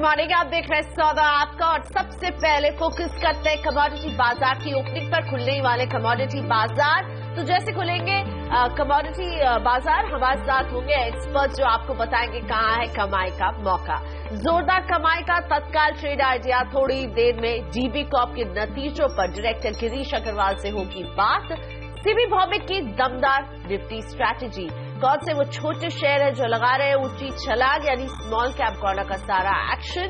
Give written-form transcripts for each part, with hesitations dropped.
Morning, आप देख रहे हैं सौदा आपका। और सबसे पहले फोकस करते हैं कमोडिटी बाजार की ओपनिंग पर। खुलने वाले कमोडिटी बाजार तो जैसे खुलेंगे कमोडिटी बाजार, हमारे साथ होंगे एक्सपर्ट जो आपको बताएंगे कहां है कमाई का मौका। जोरदार कमाई का तत्काल ट्रेड आइडिया। थोड़ी देर में डीबी कॉर्प के नतीजों पर डायरेक्टर गिरीश अग्रवाल से होगी बात। सीबी भौमिक की दमदार निफ्टी स्ट्रैटेजी। कौन से वो छोटे शेयर है जो लगा रहे हैं ऊंची छलांग, यानी स्मॉल कैप कॉर्नर का सारा एक्शन।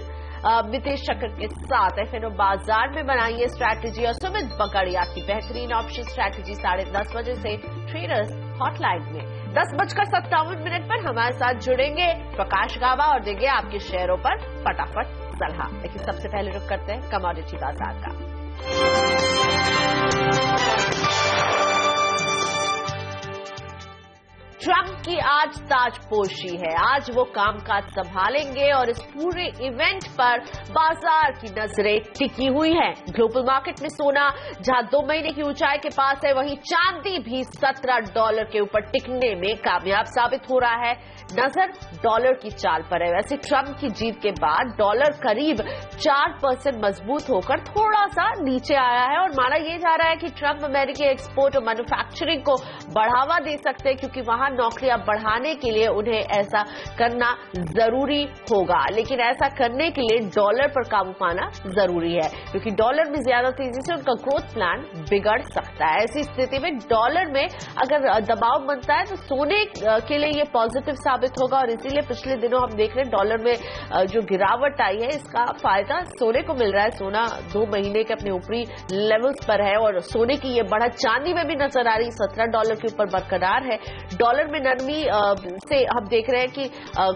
नितेश चक्र के साथ एफएनओ बाजार में बनाइए स्ट्रैटेजी। और सुमित बकड़िया की बेहतरीन ऑप्शन स्ट्रैटेजी 10:30 बजे से ट्रेडर्स हॉटलाइन में। 10:57 पर हमारे साथ जुड़ेंगे प्रकाश गावा और देंगे आपके शेयरों पर फटाफट सलाह। लेकिन सबसे पहले रुक करते हैं कमोडिटी बाजार का। ट्रंप की आज ताजपोशी है। आज वो कामकाज संभालेंगे और इस पूरे इवेंट पर बाजार की नजरें टिकी हुई हैं। ग्लोबल मार्केट में सोना जहां 2 महीने की ऊंचाई के पास है, वहीं चांदी भी $17 के ऊपर टिकने में कामयाब साबित हो रहा है। नजर डॉलर की चाल पर है। वैसे ट्रंप की जीत के बाद डॉलर करीब 4% मजबूत होकर थोड़ा सा नीचे आया है और माना यह जा रहा है कि ट्रंप अमेरिकी एक्सपोर्ट और मैन्युफैक्चरिंग को बढ़ावा दे सकते हैं, क्योंकि वहां नौकरियां बढ़ाने के लिए उन्हें ऐसा करना जरूरी होगा। लेकिन ऐसा करने के लिए डॉलर पर काबू पाना जरूरी है, क्योंकि डॉलर में ज्यादा तेजी से उनका ग्रोथ प्लान बिगड़ सकता है। ऐसी स्थिति में डॉलर में अगर दबाव बनता है तो सोने के लिए ये पॉजिटिव साबित होगा। और इसीलिए पिछले दिनों हम देख रहे हैं डॉलर में जो गिरावट आई है, इसका फायदा सोने को मिल रहा है। सोना 2 महीने के अपने ऊपरी लेवल्स पर है और सोने की ये बढ़त चांदी में भी नजर आ रही, $17 के ऊपर बरकरार है। डॉलर में नरमी से हम देख रहे हैं कि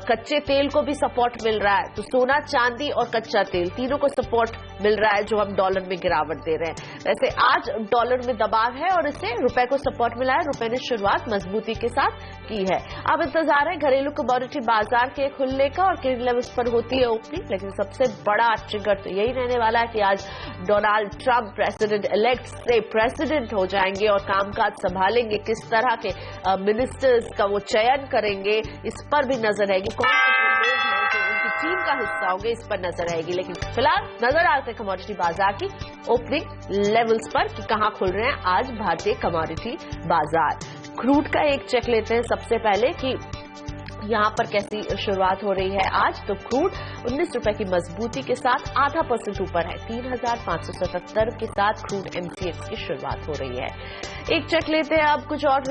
कच्चे तेल को भी सपोर्ट मिल रहा है। तो सोना, चांदी और कच्चा तेल तीनों को सपोर्ट मिल रहा है, जो हम डॉलर में गिरावट दे रहे हैं। वैसे आज डॉलर में दबाव है और इससे रुपए को सपोर्ट मिला है। रुपए ने शुरुआत मजबूती के साथ की है। अब इंतजार है घरेलू कमोडिटी बाजार के खुलने का और किन लेवल्स पर होती है ओपनिंग। लेकिन सबसे बड़ा ट्रिगर तो यही रहने वाला है कि आज डोनाल्ड ट्रंप प्रेसिडेंट इलेक्ट से प्रेसिडेंट हो जाएंगे और कामकाज संभालेंगे। किस तरह के मिनिस्टर्स का वो चयन करेंगे, इस पर भी नजर रहेगी। कौन से लोग हैं जो उनकी टीम का हिस्सा होंगे, इस पर नजर रहेगी। लेकिन फिलहाल नजर आते हैं कमोडिटी बाजार की ओपनिंग लेवल्स पर कि कहां खुल रहे हैं आज भारतीय कमोडिटी बाजार। क्रूड का एक चेक लेते हैं सबसे पहले कि यहां पर कैसी शुरुआत हो रही है आज। तो क्रूड ₹19 की मजबूती के साथ ½ % ऊपर है। 3,577 के साथ क्रूड MCX की शुरुआत हो रही है। एक चेक लेते हैं अब कुछ और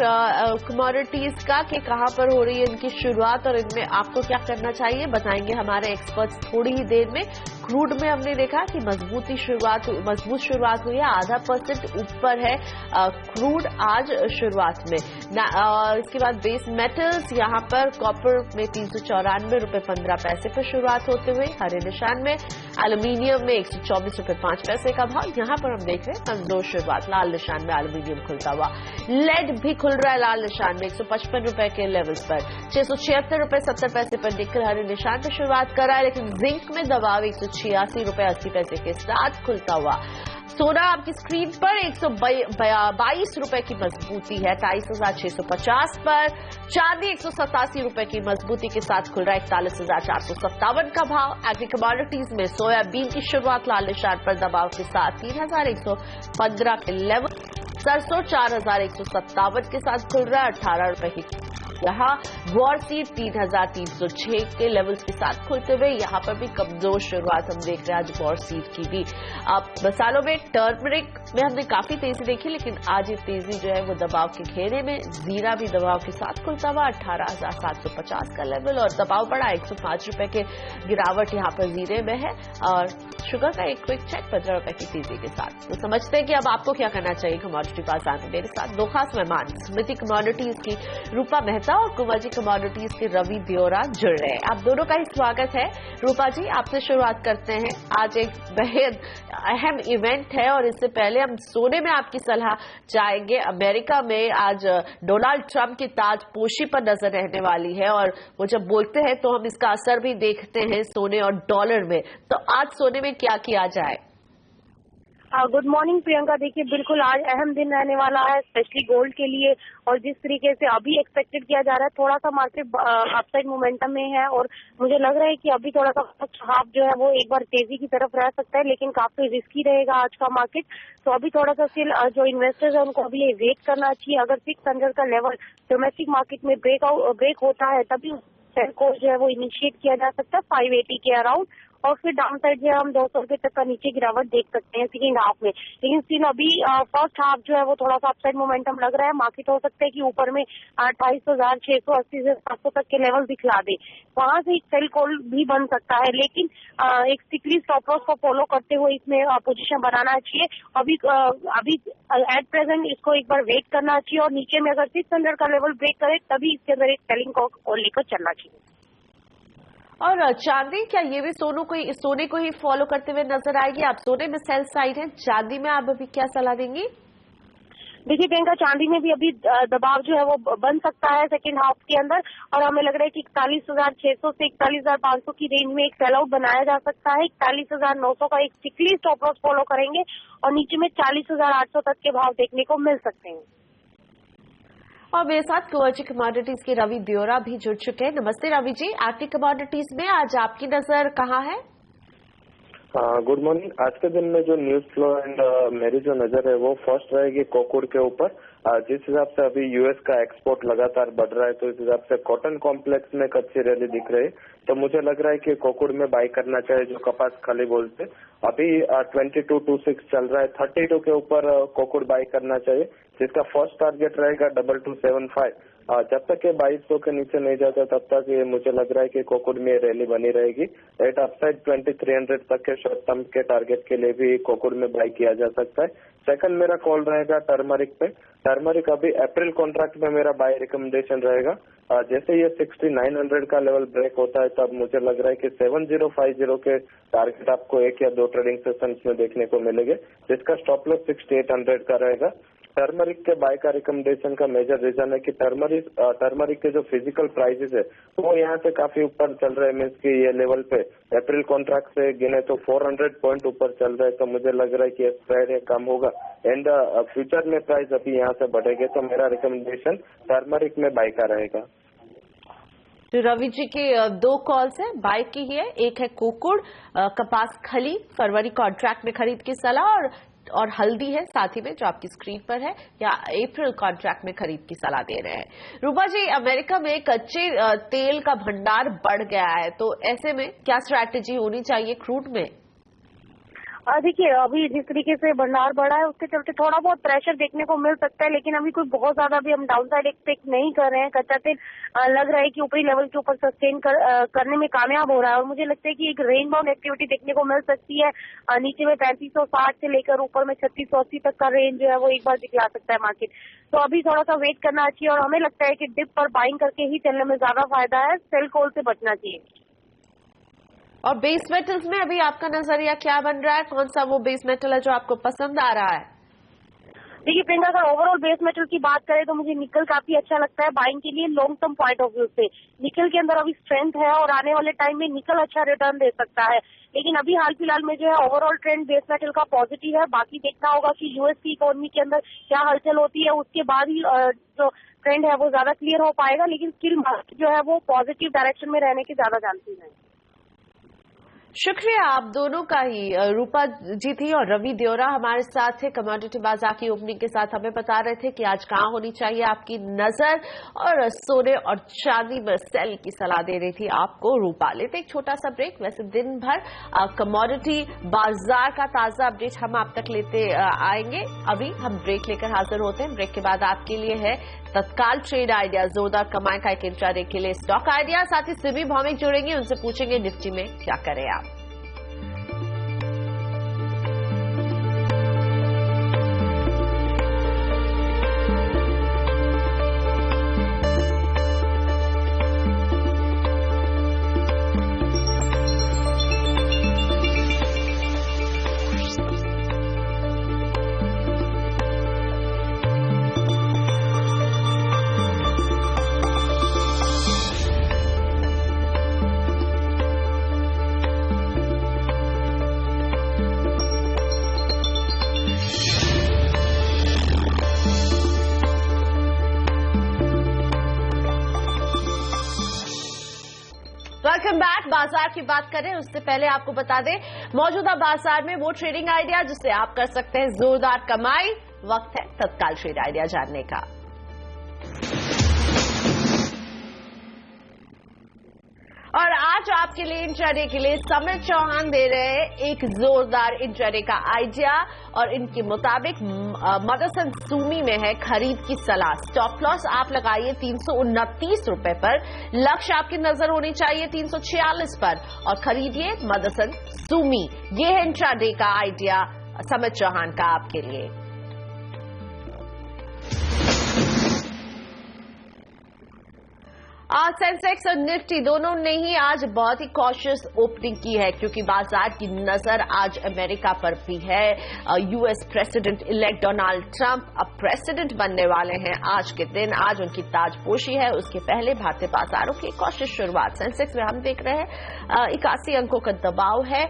कमोडिटीज का कि कहां पर हो रही है इनकी शुरुआत और इनमें आपको क्या करना चाहिए, बताएंगे हमारे एक्सपर्ट्स थोड़ी ही देर में। क्रूड में हमने देखा कि मजबूत शुरुआत हुई है, ½ % ऊपर है क्रूड आज शुरुआत में। इसके बाद बेस मेटल्स, यहां पर कॉपर में ₹394.15 पर शुरुआत होते हुए हरे निशान में। एल्यूमिनियम में ₹124.05 का भाव, यहां पर हम देख रहे हैं कमजोर शुरुआत। लाल निशान में एल्यूमिनियम खुलता हुआ। लेड भी खुल रहा है लाल निशान में ₹155 के लेवल्स पर। ₹676.70 पर निकल हरे निशान पर शुरुआत कर रहा है। लेकिन जिंक में दबाव ₹186.80 के साथ खुलता हुआ। सोना आपकी स्क्रीन पर ₹122 की मजबूती है 28,650 पर। चांदी ₹187 की मजबूती के साथ खुल रहा है 41,457 का भाव। एग्री कमोडिटीज में सोयाबीन की शुरुआत लाल निशान पर दबाव के साथ 3,115 के लेवल। सरसों 4,157 के साथ खुल रहा है ₹18 की। यहाँ वॉर सीड 3,306 के लेवल्स के साथ खुलते हुए यहाँ पर भी कमजोर शुरुआत हम देख रहे हैं आज वॉर सीड की भी। अब मसालों में टर्मरिक में हमने काफी तेजी देखी, लेकिन आज ये तेजी जो है वो दबाव के घेरे में। जीरा भी दबाव के साथ खुलता हुआ 18,750 का लेवल और दबाव बढ़ा ₹105 के गिरावट यहाँ पर जीरे में है। और शुगर का एक क्विक चेक ₹15 की तेजी के साथ। तो समझते हैं कि अब आपको क्या करना चाहिए कमोडिटी बाजार में। मेरे साथ 2 खास मेहमान, स्मृति कमोडिटीज की रूपा मेहता और कुंवाजी कमोडिटीज के रवि दियोरा जुड़ रहे हैं। आप दोनों का ही स्वागत है। रूपा जी, आपसे शुरुआत करते हैं। आज एक बेहद अहम इवेंट है और इससे पहले हम सोने में आपकी सलाह चाहेंगे। अमेरिका में आज डोनाल्ड ट्रंप की ताजपोशी पर नजर रहने वाली है और वो जब बोलते हैं तो हम इसका असर भी देखते हैं सोने और डॉलर में। तो आज सोने में क्या किया जाए? Good morning Priyanka. देखिए, बिल्कुल आज अहम दिन रहने वाला है स्पेशली गोल्ड के लिए, और जिस तरीके से अभी एक्सपेक्टेड किया जा रहा है, थोड़ा सा मार्केट अपसाइड मोमेंटम में है और मुझे लग रहा है कि अभी थोड़ा सा हाफ जो है वो एक बार तेजी की तरफ रह सकता है, लेकिन काफी रिस्की रहेगा आज का मार्केट। तो अभी थोड़ा सा स्टिल जो इन्वेस्टर्स है उनको अभी वेट करना चाहिए। अगर 600 का लेवल डोमेस्टिक मार्केट में ब्रेक होता है तभी सेल को जो है वो इनिशिएट किया जा सकता है 580 के अराउंड, और फिर डाउन साइड जो है हम 200 रुपए तक का नीचे गिरावट देख सकते हैं सेकेंड हाफ में। लेकिन स्टिल अभी फर्स्ट हाफ जो है वो थोड़ा सा अपसाइड मोमेंटम लग रहा है। मार्केट हो सकता है कि ऊपर में 28,680 से 700 तक के लेवल दिखला दे, वहां से एक सेल कॉल भी बन सकता है। लेकिन एक स्ट्रिक्टली स्टॉप लॉस को फॉलो करते हुए इसमें पोजीशन बनाना चाहिए। अभी एट प्रेजेंट इसको एक बार वेट करना चाहिए, और नीचे में अगर 600 का लेवल ब्रेक करे तभी इसके अंदर एक सेलिंग को लेकर चलना चाहिए। और चांदी, क्या ये भी सोने को ही फॉलो करते हुए नजर आएगी? आप सोने में सेल साइड है, चांदी में आप अभी क्या सलाह देंगी? देखिए प्रियंका, चांदी में भी अभी दबाव जो है वो बन सकता है सेकेंड हाफ के अंदर, और हमें लग रहा है कि 41,600 से 41,500 की रेंज में एक सेल आउट बनाया जा सकता है। 41,900 का एक स्ट्रिक्टली स्टॉप लॉस फॉलो करेंगे, और नीचे में 40,800 तक के भाव देखने को मिल सकते हैं। और मेरे साथ कमर्शियल कमोडिटीज के रवि दियोरा भी जुड़ चुके हैं। नमस्ते रवि जी। एक्टिव कमोडिटीज में आज आपकी नजर कहाँ है? Good morning. आज के दिन में जो न्यूज फ्लो एंड मेरी जो नजर है वो फर्स्ट रहेगी कोकुड़ के ऊपर। जिस हिसाब से अभी यूएस का एक्सपोर्ट लगातार बढ़ रहा है, तो इस हिसाब से कॉटन कॉम्प्लेक्स में एक अच्छी रैली दिख रही है। तो मुझे लग रहा है कि कोकुड़ में बाई करना चाहिए, जो कपास खाली बोलते। अभी 2226 चल रहा है, 32 के ऊपर कोकुड़ बाई करना चाहिए, जिसका फर्स्ट टारगेट रहेगा 2275। जब तक ये 2200 के नीचे नहीं जाता तब तक ये मुझे लग रहा है कि कोकुड़ में रैली बनी रहेगी। एट अपसाइड 2300 तक के शॉर्ट टर्म के टारगेट के लिए भी कोकुड़ में बाई किया जा सकता है। सेकंड मेरा कॉल रहेगा टर्मरिक पे। टर्मरिक अभी अप्रैल कॉन्ट्रैक्ट में मेरा बाय रिकमेंडेशन रहेगा। जैसे ये 6900 का लेवल ब्रेक होता है तब मुझे लग रहा है कि 7050 के टारगेट आपको एक या दो ट्रेडिंग सेशंस में देखने को मिलेंगे, जिसका स्टॉप लॉस 6800 का रहेगा। टर्मरिक के बाय का रिकमेंडेशन का मेजर रीजन है कि टर्मरिक के जो फिजिकल प्राइसेस है वो यहाँ से काफी ऊपर चल रहे हैं। मीन्स की ये लेवल पे अप्रैल कॉन्ट्रैक्ट से गिने तो 400 पॉइंट ऊपर चल रहा है। तो मुझे लग रहा है कि फ्राइडे कम होगा एंड फ्यूचर में प्राइस अभी यहाँ से बढ़ेगा। तो मेरा रिकमेंडेशन टर्मरिक में बाय का रहेगा। तो रवि जी के दो कॉल्स है, बाय की ही है। एक है कोकुड़ कपास खली फरवरी कॉन्ट्रैक्ट में खरीद की सलाह, और हल्दी है साथ ही में जो आपकी स्क्रीन पर है, या अप्रैल कॉन्ट्रैक्ट में खरीद की सलाह दे रहे हैं। रूपा जी, अमेरिका में कच्चे तेल का भंडार बढ़ गया है, तो ऐसे में क्या स्ट्रैटेजी होनी चाहिए क्रूड में? देखिए, अभी जिस तरीके से भंडार बढ़ा है उसके चलते थोड़ा बहुत प्रेशर देखने को मिल सकता है, लेकिन अभी कोई बहुत ज्यादा भी हम डाउन साइड एक्सपेक्ट नहीं कर रहे हैं। कच्चा तेल लग रहा है कि ऊपरी लेवल के ऊपर सस्टेन करने में कामयाब हो रहा है, और मुझे लगता है कि एक रेंज बाउंड एक्टिविटी देखने को मिल सकती है। नीचे में 3560 से लेकर ऊपर में 3680 तक का रेंज जो है वो एक बार दिखला सकता है मार्केट। तो अभी थोड़ा सा वेट करना चाहिए, और हमें लगता है कि डिप पर बाइंग करके ही चलने में ज्यादा फायदा है, सेल कॉल से बचना चाहिए। और बेस मेटल्स में अभी आपका नजरिया क्या बन रहा है? कौन सा वो बेस मेटल है जो आपको पसंद आ रहा है? देखिए प्रियंका, अगर ओवरऑल बेस मेटल की बात करें तो मुझे निकल काफी अच्छा लगता है बाइंग के लिए long term point of view से। निकल के अंदर अभी स्ट्रेंथ है, और आने वाले टाइम में निकल अच्छा रिटर्न दे सकता है। लेकिन अभी हाल फिलहाल में जो है ओवरऑल ट्रेंड बेस मेटल का पॉजिटिव है। बाकी देखना होगा कि यूएस की इकोनॉमी के अंदर क्या हलचल होती है, उसके बाद ही जो ट्रेंड है वो ज्यादा क्लियर हो पाएगा। लेकिन स्टिल मार्केट जो है वो पॉजिटिव डायरेक्शन में रहने के ज्यादा चांसेस हैं। शुक्रिया आप दोनों का ही। रूपा जी थी और रवि दियोरा हमारे साथ थे। कमोडिटी बाजार की ओपनिंग के साथ हमें बता रहे थे कि आज कहां होनी चाहिए आपकी नजर, और सोने और चांदी में सेल की सलाह दे रही थी आपको रूपा। लेते एक छोटा सा ब्रेक। वैसे दिन भर कमोडिटी बाजार का ताजा अपडेट हम आप तक लेते आएंगे। अभी हम ब्रेक लेकर हाजिर होते हैं। ब्रेक के बाद आपके लिए है तत्काल ट्रेड आइडिया, जोरदार कमाई का एक इंट्राडे के लिए स्टॉक आइडिया। साथ ही सिबी भौमिक जुड़ेंगे, उनसे पूछेंगे निफ्टी में क्या करें आप। Welcome back. बाजार की बात करें उससे पहले आपको बता दें मौजूदा बाजार में वो ट्रेडिंग आइडिया जिससे आप कर सकते हैं जोरदार कमाई। वक्त है तत्काल ट्रेड आइडिया जानने का। और आज आपके लिए इंट्राडे के लिए समित चौहान दे रहे हैं एक जोरदार इंट्राडे का आइडिया और इनके मुताबिक मदरसन सूमी में है खरीद की सलाह। स्टॉप लॉस आप लगाइए 329 रुपए पर, लक्ष्य आपकी नजर होनी चाहिए 346 पर और खरीदिए मदरसन सूमी। ये है इंट्राडे का आइडिया समित चौहान का आपके लिए। आज सेंसेक्स और निफ्टी दोनों ने ही आज बहुत ही कॉशियस ओपनिंग की है क्योंकि बाजार की नजर आज अमेरिका पर भी है। US president elect Donald Trump अब प्रेसिडेंट बनने वाले हैं आज के दिन। आज उनकी ताजपोशी है। उसके पहले भारतीय बाजारों की कॉशियस शुरुआत। सेंसेक्स में हम देख रहे हैं 81 अंकों का दबाव है।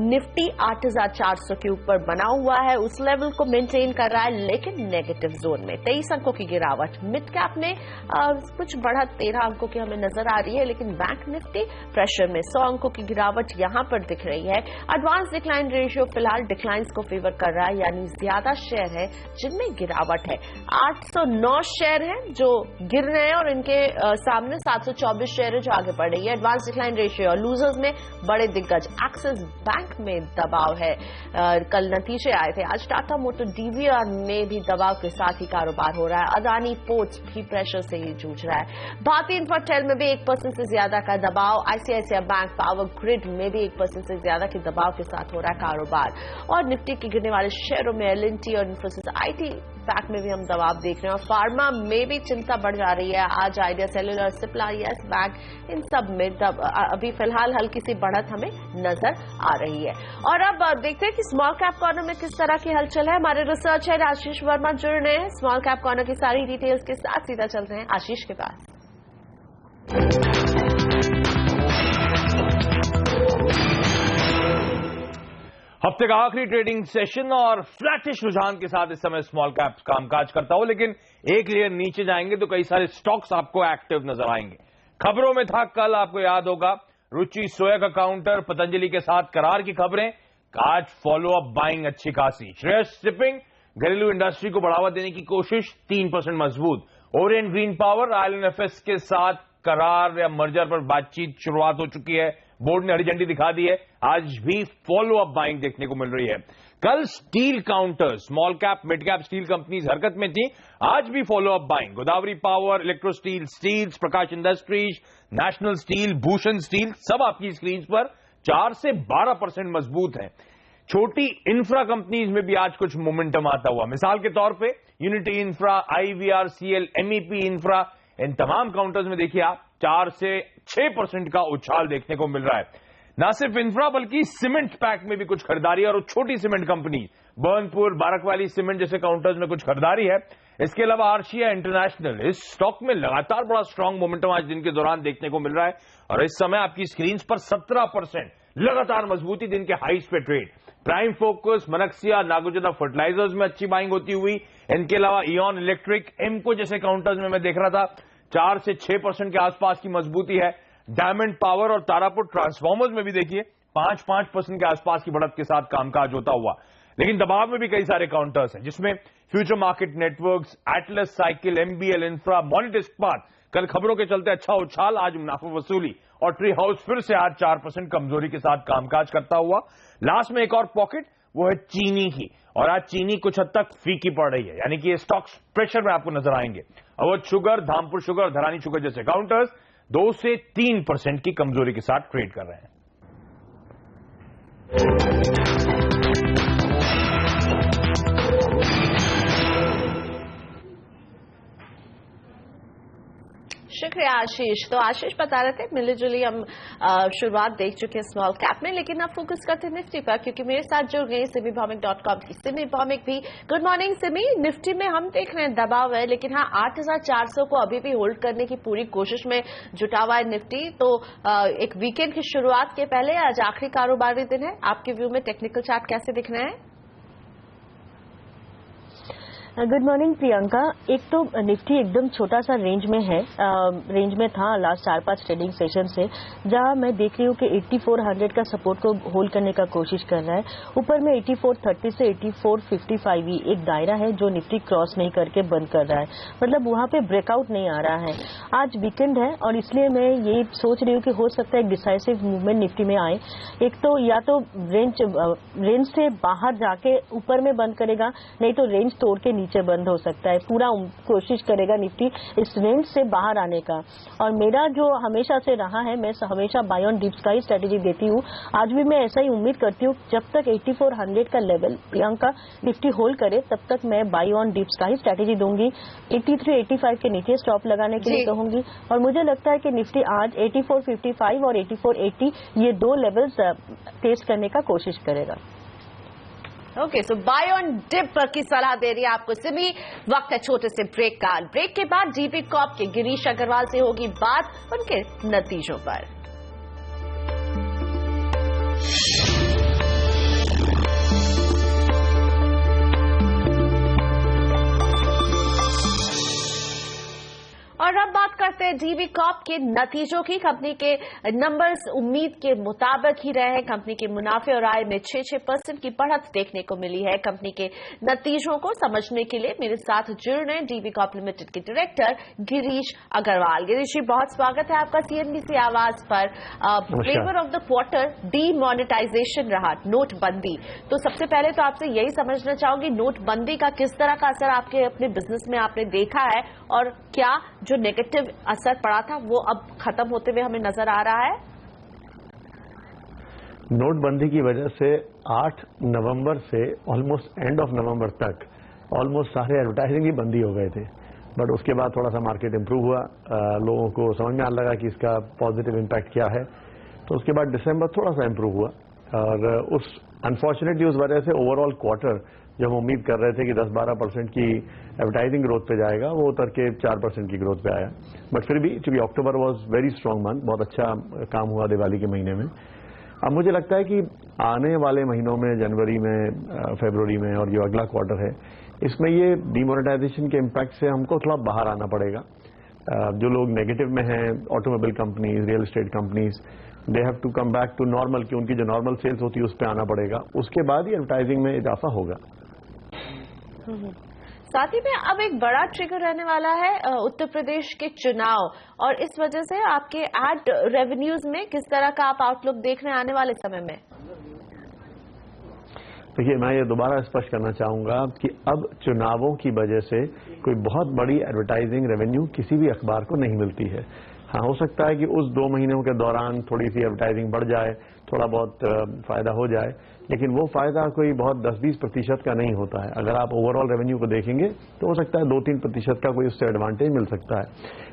निफ्टी 8400 के ऊपर बना हुआ है, उस लेवल को मेंटेन कर रहा है लेकिन नेगेटिव जोन में। 23 अंकों की गिरावट। मिड कैप में कुछ बढ़त 13 अंकों की हमें नजर आ रही है लेकिन बैंक निफ्टी प्रेशर में 100 अंकों की गिरावट यहां पर दिख रही है। एडवांस डिक्लाइन रेशियो फिलहाल डिक्लाइंस को फेवर कर रहा है यानी ज्यादा शेयर है जिनमें गिरावट है। 809 शेयर हैं जो गिर रहे हैं और इनके सामने 724 शेयर है जो आगे बढ़ रही है। एडवांस डिक्लाइन रेशियो और लूजर्स में बड़े दिग्गज एक्सिस बैंक में दबाव है। कल नतीजे आए थे। आज टाटा मोटर डीवीआर में भी दबाव के साथ ही कारोबार हो रहा है। अदानी पोर्ट्स भी प्रेशर से ही जूझ रहा है। भारतीय इंफ्राटेल में भी 1% से ज्यादा का दबाव। आईसीआईसीआई बैंक पावर ग्रिड में भी 1% से ज्यादा के दबाव के साथ हो रहा है कारोबार। और निफ्टी के गिरने वाले शेयरों में एलएनटी और इन्फोसिस आईटी बैंक में भी हम दबाव देख रहे हैं और फार्मा में भी चिंता बढ़ जा रही है। आज Idea Cellular, Cipla, Yes Bank, इन सब में अभी फिलहाल हल्की सी बढ़त हमें नजर आ रही है। और अब देखते हैं कि स्मॉल कैप कॉर्नर में किस तरह की हलचल है। हमारे रिसर्च हेड आशीष वर्मा जुड़ रहे हैं स्मॉल कैप कॉर्नर की सारी डिटेल्स के साथ। सीधा चलते हैं आशीष के पास। हफ्ते का आखिरी ट्रेडिंग सेशन और फ्लैटिश रुझान के साथ इस समय स्मॉल कैप कामकाज करता हो लेकिन एक लेयर नीचे जाएंगे तो कई सारे स्टॉक्स आपको एक्टिव नजर आएंगे। खबरों में था कल, आपको याद होगा, रुचि सोया का काउंटर, पतंजलि के साथ करार की खबरें। आज फॉलो अप बाइंग अच्छी खासी। श्रेयस शिपिंग घरेलू इंडस्ट्री को बढ़ावा देने की कोशिश 3% मजबूत। ओरिएंट ग्रीन पावर आईएलएनएफएस के साथ करार या मर्जर पर बातचीत शुरुआत हो चुकी है। बोर्ड ने हरी झंडी दिखा दी है। आज भी फॉलो अप बाइंग देखने को मिल रही है। कल steel counter, small cap mid cap steel companies हरकत में थी। आज भी follow up buying. Godavari power, electro steel, steels, Prakash industries, national steel, Bhushan steel, सब आपकी स्क्रीन पर 4 से 12% मजबूत है। छोटी इंफ्रा कंपनीज में भी आज कुछ मोमेंटम आता हुआ। मिसाल के तौर पे यूनिटी इंफ्रा, आईवीआरसीएल, एमईपी इंफ्रा, इन तमाम काउंटर्स में देखिए आप 4 से 6% का उछाल देखने को मिल रहा है। न सिर्फ इंफ्रा बल्कि सीमेंट पैक में भी कुछ खरीदारी और छोटी सीमेंट कंपनी बर्नपुर, बारकवाली सीमेंट जैसे काउंटर्स में कुछ खरीदारी है। इसके अलावा आर्शिया इंटरनेशनल, इस स्टॉक में लगातार बड़ा स्ट्रांग मोमेंटम आज दिन के दौरान देखने को मिल रहा है और इस समय आपकी स्क्रीन पर 17% लगातार मजबूती दिन के हाइस पे trade. Prime focus, Manaksia, नागोजदा fertilisers में अच्छी बाइंग होती हुई। इनके अलावा इॉन इलेक्ट्रिक, एमको जैसे काउंटर्स में मैं देख रहा था 4 से 6% के आसपास की मजबूती है। डायमंड पावर और तारापुर ट्रांसफॉर्मर्स में भी देखिए 5% के आसपास की बढ़त के साथ कामकाज होता हुआ। लेकिन दबाव में भी कई सारे काउंटर्स हैं जिसमें Future Market Networks, Atlas Cycle, MBL Infra, Monnet Ispat. कल खबरों के चलते अच्छा उछाल। आज मुनाफा वसूली और ट्री हाउस फिर से आज 4% कमजोरी के साथ कामकाज करता हुआ। लास्ट में एक और पॉकेट, वो है चीनी की, और आज चीनी कुछ हद तक फीकी पड़ रही है, यानी कि ये स्टॉक्स प्रेशर में आपको नजर आएंगे। अवध शुगर, धामपुर शुगर, धरानी शुगर जैसे काउंटर्स 2 से 3% की कमजोरी के साथ ट्रेड कर रहे हैं। शुक्रिया आशीष। तो आशीष बता रहे थे मिली-जुली हम शुरुआत देख चुके हैं स्मॉल कैप में, लेकिन अब फोकस करते हैं निफ्टी पर क्योंकि मेरे साथ जुड़ गए सिमीभौमिक.com की सिमी भौमिक भी। Good morning Simi. निफ्टी में हम देख रहे हैं दबाव है लेकिन हाँ 8400 को अभी भी होल्ड करने की पूरी कोशिश में जुटा हुआ है निफ्टी। तो एक वीकेंड की शुरुआत के पहले आज आखिरी कारोबारी दिन है, आपके व्यू में टेक्निकल चार्ट कैसे दिख रहे हैं? Good morning Priyanka. एक तो निफ्टी एकदम छोटा सा रेंज में है, रेंज में था लास्ट 4-5 ट्रेडिंग सेशन से, जहां मैं देख रही हूँ कि 8400 का सपोर्ट को होल्ड करने का कोशिश कर रहा है। ऊपर में 8430 से 8455 ही एक दायरा है जो निफ्टी क्रॉस नहीं करके बंद कर रहा है, मतलब वहां पे ब्रेकआउट नहीं आ रहा है। आज वीकेंड है और इसलिए मैं ये सोच रही हूँ कि हो सकता है एक डिसाइसिव मूवमेंट निफ्टी में आए। एक तो या तो रेंज से बाहर जाके ऊपर में बंद करेगा, नहीं तो रेंज तोड़ के नीचे बंद हो सकता है। पूरा कोशिश करेगा निफ्टी इस रेंज से बाहर आने का। और मेरा जो हमेशा से रहा है, मैं हमेशा बाय ऑन डिप्स का ही स्ट्रेटेजी देती हूँ। आज भी मैं ऐसा ही उम्मीद करती हूँ, जब तक 8400 का लेवल प्रियंका निफ्टी होल्ड करे तब तक मैं बाय ऑन डिप्स का ही स्ट्रेटेजी दूंगी। 83-85 के नीचे स्टॉप लगाने के लिए कहूंगी और मुझे लगता है कि निफ्टी आज 8455 और 8480 ये 2 लेवल्स टेस्ट करने का कोशिश करेगा। Okay, so buy on dip की सलाह दे रही है आपको सिमी। वक्त है छोटे से ब्रेक का। ब्रेक के बाद डीबी कॉर्प के गिरीश अग्रवाल से होगी बात उनके नतीजों पर। और अब बात करते हैं डीबी कॉर्प के नतीजों की। कंपनी के नंबर्स उम्मीद के मुताबिक ही रहे हैं। कंपनी के मुनाफे और आय में 6% की बढ़त देखने को मिली है। कंपनी के नतीजों को समझने के लिए मेरे साथ जुड़ रहे हैं डीबी कॉर्प लिमिटेड के डायरेक्टर गिरीश अग्रवाल। गिरीश जी, बहुत स्वागत है आपका सीएनबीसी आवाज पर। Flavour of the quarter demonetisation रहा, नोटबंदी। तो सबसे पहले तो आपसे यही समझना चाहूंगी, नोटबंदी का किस तरह का असर आपके अपने बिजनेस में आपने देखा है और क्या जो नेगेटिव असर पड़ा था वो अब खत्म होते हुए हमें नजर आ रहा है? नोटबंदी की वजह से 8 नवंबर से ऑलमोस्ट एंड ऑफ नवंबर तक ऑलमोस्ट सारे एडवर्टाइजिंग ही बंदी हो गए थे। बट उसके बाद थोड़ा सा मार्केट इंप्रूव हुआ, लोगों को समझ में आने लगा कि इसका पॉजिटिव इम्पैक्ट क्या है। तो उसके बाद दिसंबर थोड़ा सा इंप्रूव हुआ और उस अनफॉर्चुनेटली उस वजह से ओवरऑल क्वार्टर जो हम उम्मीद कर रहे थे कि 10-12% की एडवर्टाइजिंग ग्रोथ पे जाएगा, वो उतर के 4% की ग्रोथ पे आया। बट फिर भी चूंकि अक्टूबर वाज वेरी स्ट्रांग मंथ, बहुत अच्छा काम हुआ दिवाली के महीने में। अब मुझे लगता है कि आने वाले महीनों में, जनवरी में, फरवरी में और जो अगला क्वार्टर है, इसमें ये डीमोनेटाइजेशन के इम्पैक्ट से हमको थोड़ा बाहर आना पड़ेगा। जो लोग नेगेटिव में हैं, automobile companies, real estate companies, they have to come back to normal, कि उनकी जो नॉर्मल सेल्स होती है उस पर आना पड़ेगा। उसके बाद ही एडवर्टाइजिंग में इजाफा होगा। साथ ही में अब एक बड़ा ट्रिगर रहने वाला है उत्तर प्रदेश के चुनाव, और इस वजह से आपके एड रेवेन्यूज में किस तरह का आप आउटलुक देख रहे हैं आने वाले समय में? देखिए, मैं ये दोबारा स्पष्ट करना चाहूंगा कि अब चुनावों की वजह से कोई बहुत बड़ी एडवर्टाइजिंग रेवेन्यू किसी भी अखबार को नहीं मिलती है। हाँ, हो सकता है कि उस 2 महीनों के दौरान थोड़ी सी एडवर्टाइजिंग बढ़ जाए, थोड़ा बहुत फायदा हो जाए, लेकिन वो फायदा कोई बहुत 10-20% का नहीं होता है। अगर आप ओवरऑल रेवेन्यू को देखेंगे तो हो सकता है 2-3% का कोई उससे एडवांटेज मिल सकता है।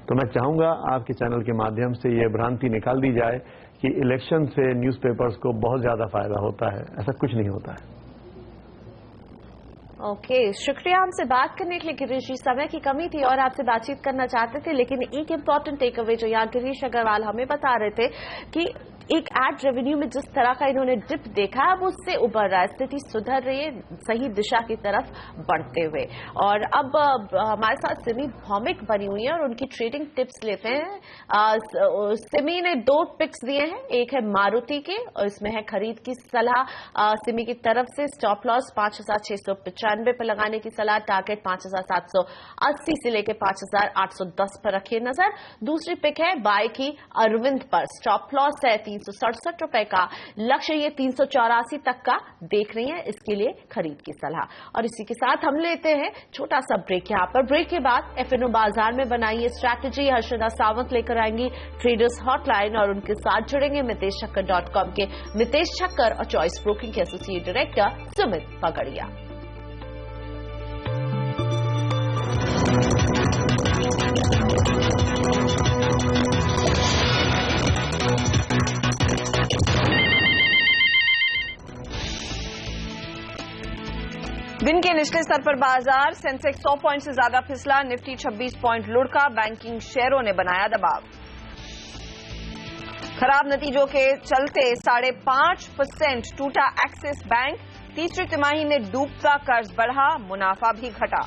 तो मैं चाहूंगा आपके चैनल के माध्यम से ये भ्रांति निकाल दी जाए कि इलेक्शन से न्यूज़पेपर्स को बहुत ज्यादा फायदा होता है। ऐसा कुछ नहीं होता है। ओके, शुक्रिया हमसे बात करने के लिए गिरीश जी। समय की कमी थी और आपसे बातचीत करना चाहते थे, लेकिन एक इम्पॉर्टेंट टेक अवे जो यहाँ गिरीश अग्रवाल हमें बता रहे थे कि एक एड रेवेन्यू में जिस तरह का इन्होंने डिप देखा है, वो उससे उबर रहा है, स्थिति सुधर रही है सही दिशा की तरफ बढ़ते हुए। और अब हमारे साथ सिमी भौमिक बनी हुई है और उनकी ट्रेडिंग टिप्स लेते हैं। सिमी ने 2 पिक्स दिए हैं, एक है मारुति के और इसमें है खरीद की सलाह सिमी की तरफ से। स्टॉप लॉस 5695 पर लगाने की सलाह, टारगेट 5780 से लेकर 5810 पर रखिए नजर। दूसरी पिक है बाय की अरविंद पर, स्टॉप लॉस है 367 रुपए का, लक्ष्य ये 384 तक का देख रही हैं, इसके लिए खरीद की सलाह। और इसी के साथ हम लेते हैं छोटा सा ब्रेक यहाँ पर। ब्रेक के बाद एफएनओ बाजार में बनाइए स्ट्रैटेजी, हर्षदा सावंत लेकर आएंगी ट्रेडर्स हॉटलाइन और उनके साथ जुड़ेंगे मितेशचक्कर.com के मितेश छक्कर और चॉइस ब्रोकिंग के एसोसिएट डायरेक्टर सुमित पगड़िया। दिन के निचले स्तर पर बाजार, सेंसेक्स 100 पॉइंट से ज्यादा फिसला, निफ्टी 26 पॉइंट लुढ़का, बैंकिंग शेयरों ने बनाया दबाव। खराब नतीजों के चलते 5.5% टूटा एक्सिस बैंक, तीसरी तिमाही में डूबता कर्ज बढ़ा, मुनाफा भी घटा।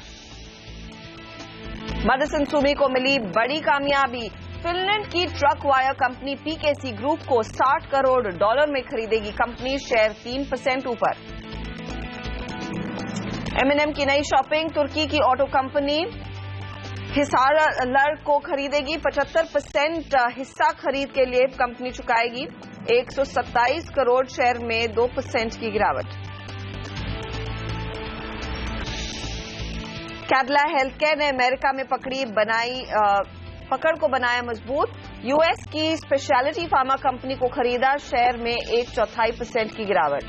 मदरसन सुमी को मिली बड़ी कामयाबी। फिनलैंड की truck wire company PKC group को $60 करोड़ में खरीदेगी कंपनी, शेयर 3% ऊपर। M&M की नई शॉपिंग, तुर्की की ऑटो कंपनी हिसार को खरीदेगी। 75% हिस्सा खरीद के लिए कंपनी चुकाएगी। 127 करोड़, शेयर में 2% की गिरावट। कैडिला हेल्थकेयर ने अमेरिका में पकड़ को बनाया मजबूत। यूएस की स्पेशलिटी फार्मा कंपनी को खरीदा, शेयर में 1/4% की गिरावट।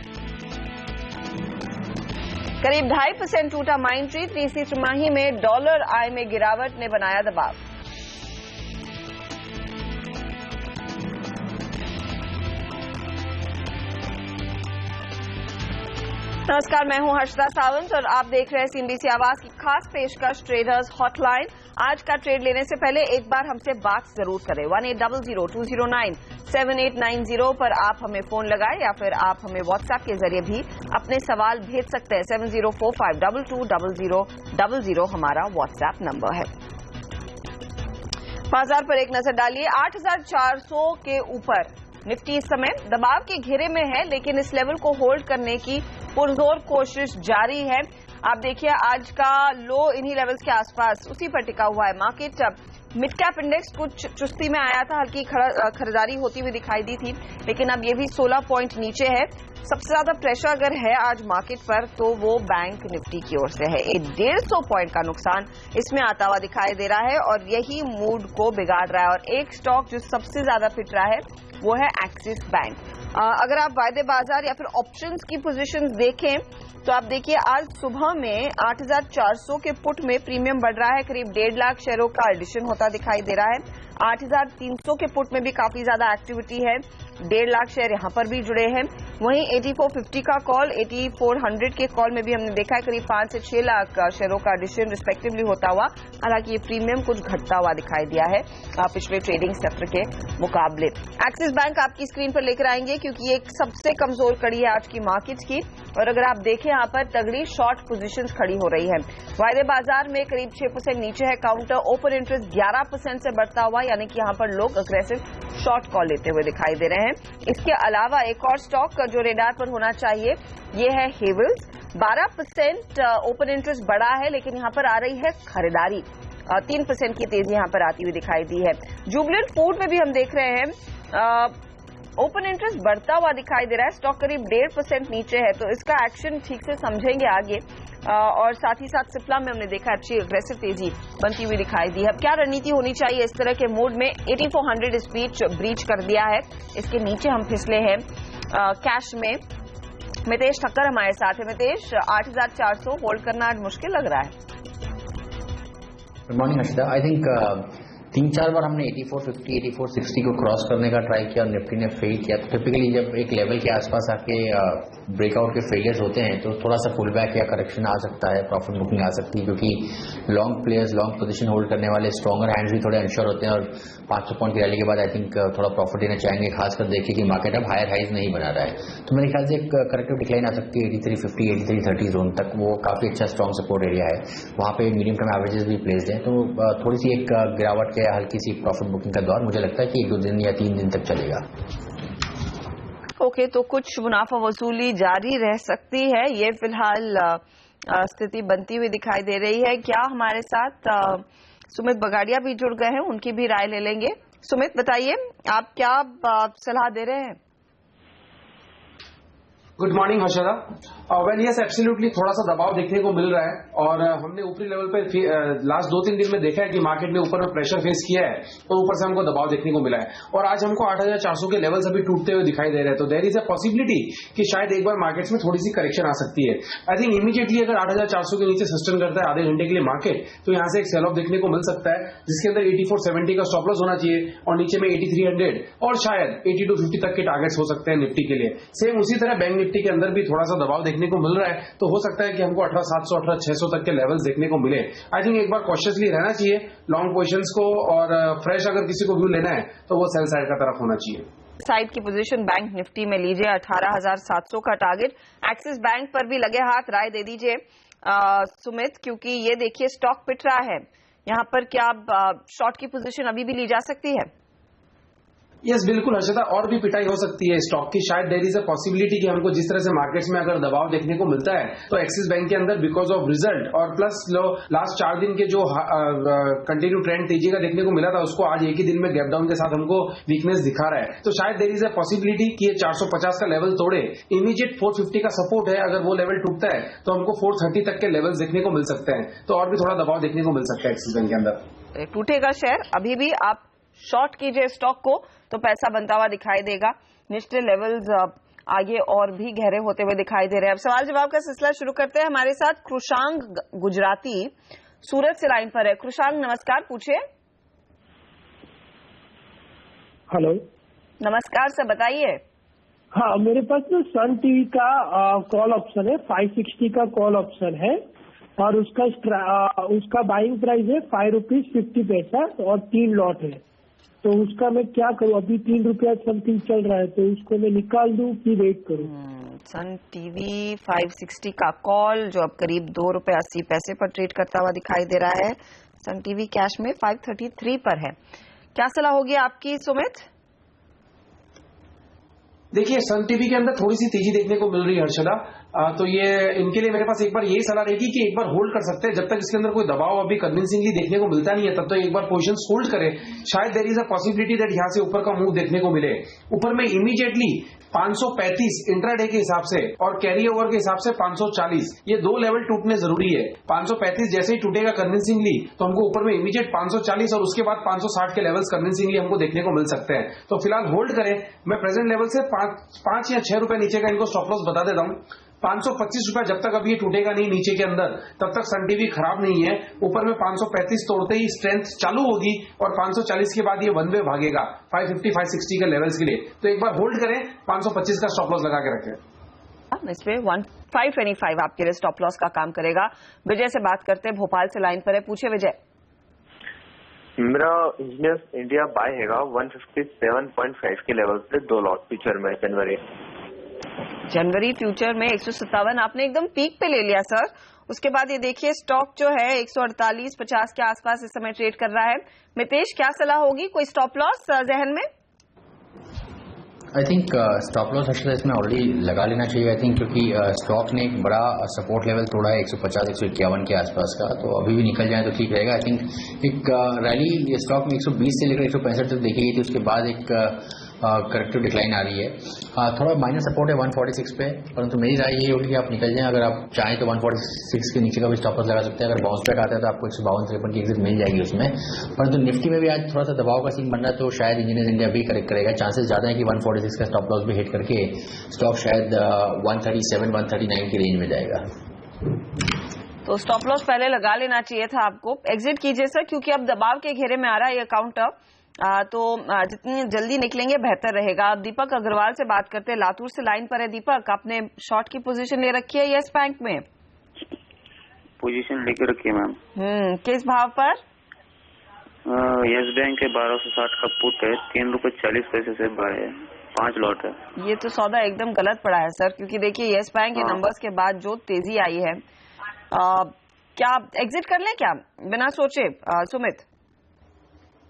करीब 2.5% टूटा माइंडट्री, तीसरी तिमाही में डॉलर आय में गिरावट ने बनाया दबाव। नमस्कार, मैं हूं हर्षदा सावंत और आप देख रहे हैं CNBC आवाज की खास पेशकश ट्रेडर्स हॉटलाइन। आज का ट्रेड लेने से पहले एक बार हमसे बात जरूर करें। 1800-209-7890 पर आप हमें फोन लगाएं या फिर आप हमें व्हाट्सएप के जरिए भी अपने सवाल भेज सकते हैं। 7045220000 हमारा व्हाट्सएप नंबर है। बाजार पर एक नजर डालिए। 8400 के ऊपर निफ्टी इस समय दबाव के घेरे में है, लेकिन इस लेवल को होल्ड करने की पुरजोर कोशिश जारी है। आप देखिए आज का लो इन्हीं लेवल्स के आसपास उसी पर टिका हुआ है मार्केट। मिड कैप इंडेक्स कुछ चुस्ती में आया था, हल्की खरीदारी होती हुई दिखाई दी थी, लेकिन अब ये भी 16 पॉइंट नीचे है। सबसे ज्यादा प्रेशर अगर है आज मार्केट पर तो वो बैंक निफ्टी की ओर से है। 150 पॉइंट का नुकसान इसमें आता हुआ दिखाई दे रहा है और यही मूड को बिगाड़ रहा है। और एक स्टॉक जो सबसे ज्यादा पिट रहा है वो है एक्सिस बैंक। अगर आप वायदे बाजार या फिर ऑप्शंस की पोजीशंस देखें तो आप देखिए आज सुबह में 8400 के पुट में प्रीमियम बढ़ रहा है। करीब 1.5 लाख शेयरों का एडिशन होता दिखाई दे रहा है। 8300 के पुट में भी काफी ज्यादा एक्टिविटी है। 1.5 लाख शेयर यहां पर भी जुड़े हैं। वहीं 8450 का कॉल, 8400 के कॉल में भी हमने देखा है करीब 5 से 6 लाख शेयरों का एडिशन रिस्पेक्टिवली होता हुआ। हालांकि ये प्रीमियम कुछ घटता हुआ दिखाई दिया है पिछले ट्रेडिंग सत्र के मुकाबले। एक्सिस बैंक आपकी स्क्रीन पर लेकर आएंगे क्योंकि ये सबसे कमजोर कड़ी है आज की मार्केट की। और अगर आप देखें यहाँ पर तगड़ी शॉर्ट पोजीशंस खड़ी हो रही है। वायदे बाजार में करीब 6% नीचे है काउंटर। ओपन इंटरेस्ट 11% से बढ़ता हुआ, यानी कि यहाँ पर लोग अग्रेसिव शॉर्ट कॉल लेते हुए दिखाई दे रहे हैं। इसके अलावा एक और स्टॉक जो रेडार पर होना चाहिए ये है हेवल्स। 12% ओपन इंटरेस्ट बढ़ा है, लेकिन यहाँ पर आ रही है खरीदारी। 3% की तेजी यहाँ पर आती हुई दिखाई दी है। जुबिलेंट फूड में भी हम देख रहे हैं ओपन इंटरेस्ट बढ़ता हुआ दिखाई दे रहा है। स्टॉक करीब 1.5% नीचे है, तो इसका एक्शन ठीक से समझेंगे आगे। और साथ ही साथ सिप्ला में हमने देखा अच्छी अग्रेसिव तेजी बनती हुई दिखाई दी है। अब क्या रणनीति होनी चाहिए इस तरह के मूड में? 8400 इस बीच ब्रीच कर दिया है, इसके नीचे हम फिसले हैं कैश में। मितेश ठक्कर हमारे साथ है। मितेश, 8400 होल्ड करना आज मुश्किल लग रहा है। Good morning Harshita. I think 3-4 बार हमने 8450, 8460 को क्रॉस करने का ट्राई किया और निफ्टी ने फेल किया। तो टिपिकली जब एक लेवल के आसपास आके ब्रेकआउट के फेलियर्स होते हैं तो थोड़ा सा पुल बैक या करेक्शन आ सकता है, प्रॉफिट बुकिंग आ सकती है, क्योंकि long players, long position hold करने वाले स्ट्रॉन्गर हैंड्स भी थोड़े अनश्योर होते हैं और 500 पॉइंट की रैली के बाद आई थिंक थोड़ा प्रॉफिट देना चाहेंगे। खासकर देखिए कि मार्केट अब हायर हाइज नहीं बना रहा है, तो मेरे ख्याल से एक करेक्टिव डिक्लाइन आ सकती है 8350, 8330 जोन तक। वो काफी अच्छा स्ट्रॉन्ग सपोर्ट एरिया है, वहां पे मीडियम टर्म एवरेजेस भी प्लेस्ड हैं। तो थोड़ी सी एक गिरावट के हल्की सी प्रॉफिट बुकिंग का दौर मुझे लगता है कि 1-2 दिन या 3 दिन तक चलेगा। ओके, तो कुछ मुनाफा वसूली जारी रह सकती है, ये फिलहाल स्थिति बनती हुई दिखाई दे रही है। क्या हमारे साथ सुमित बगाड़िया भी जुड़ गए हैं, उनकी भी राय ले लेंगे। सुमित, बताइए आप क्या सलाह दे रहे हैं? Good morning Harshada. Well yes, absolutely थोड़ा सा दबाव देखने को मिल रहा है और हमने ऊपरी लेवल पे लास्ट 2-3 दिन में देखा है कि मार्केट ने ऊपर में प्रेशर फेस किया है और ऊपर से हमको दबाव देखने को मिला है और आज हमको 8400 के लेवल्स अभी टूटते हुए दिखाई दे रहे हैं। तो देयर इज अ पॉसिबिलिटी कि शायद एक बार मार्केट्स में थोड़ी सी करेक्शन आ सकती है। आई थिंक इमीडिएटली अगर 8400 के नीचे सस्टेन करता है आधे घंटे के लिए मार्केट, तो यहां से एक सेल ऑफ देखने को मिल सकता है, जिसके अंदर 8470 का स्टॉप लॉस होना चाहिए और नीचे में 8300 और शायद 8250 तक के टारगेट्स हो सकते हैं निफ्टी के लिए। सेम उसी तरह बैंक निफ्टी के अंदर भी थोड़ा सा दबाव देखने को मिल रहा है, तो हो सकता है कि हमको 18700, 18600 तक के लेवल्स देखने को मिले। आई थिंक एक बार कॉशियसली रहना चाहिए लॉन्ग पोजीशंस को, और फ्रेश अगर किसी को व्यू लेना है तो वो सेल साइड का तरफ होना चाहिए। साइड की पोजीशन बैंक निफ्टी में लीजिए, 18700 का टारगेट। एक्सिस बैंक पर भी लगे हाथ राय दे दीजिए सुमित, क्योंकि ये देखिए स्टॉक पिट रहा है। यहाँ पर क्या शॉर्ट की पोजीशन अभी भी ली जा सकती है? यस बिल्कुल हर्षदा, और भी पिटाई हो सकती है स्टॉक की। शायद देयर इज अ पॉसिबिलिटी कि हमको जिस तरह से मार्केट्स में अगर दबाव देखने को मिलता है तो एक्सिस बैंक के अंदर बिकॉज ऑफ रिजल्ट और प्लस लास्ट 4 दिन के जो कंटिन्यू ट्रेंड तेजी का देखने को मिला था उसको आज एक ही दिन में गैप डाउन के साथ हमको वीकनेस दिखा रहा है। तो शायद देयर इज अ पॉसिबिलिटी कि ये 450 का लेवल तोड़े। इमीडिएट 450 का सपोर्ट है, अगर वो लेवल टूटता है तो हमको 430 तक के लेवल्स देखने को मिल सकते हैं। तो और भी थोड़ा दबाव देखने को मिल सकता है एक्सिस बैंक के अंदर। टूटेगा शेयर, अभी भी आप शॉर्ट कीजिए स्टॉक को तो पैसा बनता हुआ दिखाई देगा। निचले लेवल्स आगे और भी गहरे होते हुए दिखाई दे रहे हैं। अब सवाल जवाब का सिलसिला शुरू करते हैं। हमारे साथ कृषांग गुजराती सूरत से लाइन पर है। कृषांग नमस्कार, पूछिए। हेलो नमस्कार सर, बताइए। हाँ, मेरे पास ना सन टीवी का कॉल ऑप्शन है, 560 का कॉल ऑप्शन है और उसका बाइंग प्राइस है ₹5.50 और 3 लॉट है। तो उसका मैं क्या करूं? अभी ₹3 समथिंग चल रहा है, तो उसको मैं निकाल दूं कि वेट करूं? सन टीवी 560 का कॉल जो अब करीब ₹2.80 पर ट्रेड करता हुआ दिखाई दे रहा है। सन टीवी कैश में 533 पर है। क्या सलाह होगी आपकी सुमित? देखिए सन टीवी के अंदर थोड़ी सी तेजी देखने को मिल रही है हर्षदा, तो ये इनके लिए मेरे पास एक बार यही सलाह रहेगी कि एक बार होल्ड कर सकते हैं जब तक इसके अंदर कोई दबाव अभी कन्विंसिंगली देखने को मिलता नहीं है, तब तक एक बार पोजीशन होल्ड करें। शायद there is a possibility that यहां से ऊपर का मूव देखने को मिले। ऊपर में इमीडिएटली 535 इंट्राडे के हिसाब से और कैरी ओवर के हिसाब से 540, ये 2 लेवल टूटने जरूरी है। 535 जैसे ही टूटेगा कन्विंसिंगली तो हमको ऊपर में इमीडिएट 540 और उसके बाद 560 के लेवल्स कन्विंसिंगली हमको देखने को मिल सकते हैं। तो फिलहाल होल्ड करें। मैं प्रेजेंट लेवल से 5 या 6 रुपए नीचे का इनको स्टॉप लॉस बता देता हूं। 525 रुपए जब तक अभी ये टूटेगा नहीं नीचे के अंदर तब तक सन टीवी खराब नहीं है। ऊपर में 535 तोड़ते ही स्ट्रेंथ चालू होगी और 540 के बाद ये वन वे भागेगा 550 560 के लेवल्स के लिए। तो एक बार होल्ड करें, 525 का स्टॉप लॉस लगा के रखें। इस पे 525 आपके लिए स्टॉप लॉस का काम करेगा। विजय से बात करते हैं, भोपाल से लाइन पर है, पूछे विजय। मेरा इंजीनियर्स इंडिया बाय हैगा 157.5 के लेवल पे 2 लॉट फ्यूचर में जनवरी फ्यूचर में 157 आपने एकदम पीक पे ले लिया सर। उसके बाद ये देखिए स्टॉक जो है 148.50 के आसपास इस समय ट्रेड कर रहा है। मितेश क्या सलाह होगी, कोई स्टॉप लॉस जहन में? I think stop loss Harshada इसमें ऑलरेडी लगा लेना चाहिए। आई थिंक क्योंकि स्टॉक ने एक बड़ा सपोर्ट लेवल तोड़ा है 150-151 के आसपास का, तो अभी भी निकल जाए तो ठीक रहेगा। आई थिंक एक रैली स्टॉक में 120 से लेकर 165 तक देखी गई थी, उसके बाद एक करेक्टिव डिक्लाइन आ रही है। थोड़ा माइनर सपोर्ट है 146 पे, परंतु मेरी राय ये होगी कि आप निकल जाएं। अगर आप चाहें तो 146 के नीचे का भी स्टॉप लॉस लगा सकते हैं। अगर बाउंस बैक आता है तो आपको 152-53 की एग्जिट मिल जाएगी उसमें। परंतु निफ्टी में भी आज थोड़ा सा दबाव का सीन बन रहा है, तो शायद इंजीनियर्स इंडिया भी करेक्ट करेगा। चांसेस ज्यादा है कि 146 का स्टॉप लॉस भी हिट करके स्टॉक शायद 137-139 की रेंज में जाएगा। तो स्टॉप लॉस पहले लगा लेना चाहिए था आपको। एग्जिट कीजिए सर, क्योंकि अब दबाव के घेरे में आ रहा है ये अकाउंट, तो जितनी जल्दी निकलेंगे बेहतर रहेगा। अब दीपक अग्रवाल से बात करते हैं, लातूर से लाइन पर है। दीपक, आपने शॉर्ट की पोजीशन ले रखी है यस बैंक में? पोजीशन लेके रखी है मैम। किस भाव पर? यस बैंक के 1260 का पुट है, ₹3.40 से बाय है, 5 लॉट है। ये तो सौदा एकदम गलत पड़ा है सर, क्योंकि देखिए यस बैंक के नंबर्स के बाद जो तेजी आई है, क्या एग्जिट कर लें क्या बिना सोचे सुमित?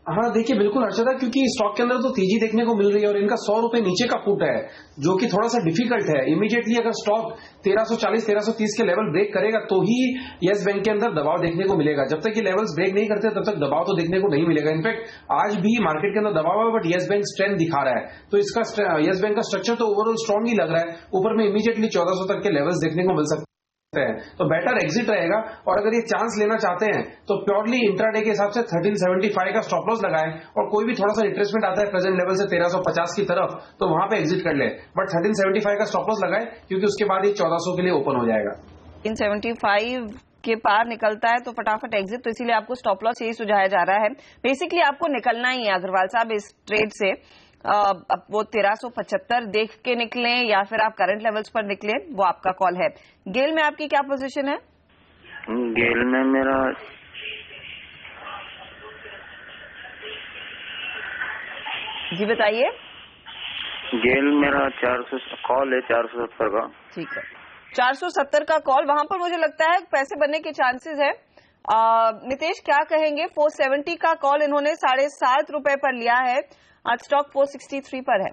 हाँ देखिए बिल्कुल हर्षदा, क्योंकि स्टॉक के अंदर तो तेजी देखने को मिल रही है और इनका 100 रुपए नीचे का पुट है जो कि थोड़ा सा डिफिकल्ट है। इमीडिएटली अगर स्टॉक 1340-1330 के लेवल ब्रेक करेगा तो ही यस बैंक के अंदर दबाव देखने को मिलेगा। जब तक ये लेवल्स ब्रेक नहीं करते तब तक दबाव तो देखने को नहीं मिलेगा। इनफैक्ट आज भी मार्केट के अंदर दबाव है, बट यस बैंक स्ट्रेंथ दिखा रहा है, तो इसका यस बैंक का स्ट्रक्चर तो ओवरऑल स्ट्रॉन्ग ही लग रहा है। ऊपर में इमीडिएटली 1400 तक के लेवल्स देखने को मिल सकते हैं, तो बेटर एग्जिट रहेगा। और अगर ये चांस लेना चाहते हैं तो प्योरली इंट्राडे के हिसाब से 1375 का स्टॉप लॉस लगाएं, और कोई भी थोड़ा सा रिट्रेसमेंट आता है प्रेजेंट लेवल से 1350 की तरफ तो वहां पे एग्जिट कर ले, बट 1375 का स्टॉप लॉस लगाएं क्योंकि उसके बाद ये 1400 के लिए ओपन हो जाएगा। 1375 के पार निकलता है तो फटाफट एग्जिट, तो इसीलिए आपको स्टॉप लॉस यही सुझाया जा रहा है। बेसिकली आपको निकलना ही है अग्रवाल साहब इस ट्रेड से। अब वो 1375 देख के निकलें या फिर आप करंट लेवल्स पर निकलें, वो आपका कॉल है। गेल में आपकी क्या पोजीशन है? गेल में मेरा जी बताइए। गेल मेरा 400 कॉल है, 470 का। ठीक है, 470 का कॉल। वहां पर मुझे लगता है पैसे बनने के चांसेस है। नितेश क्या कहेंगे? 470 का कॉल इन्होंने 7.5 रुपए पर लिया है, आज स्टॉक 463 पर है।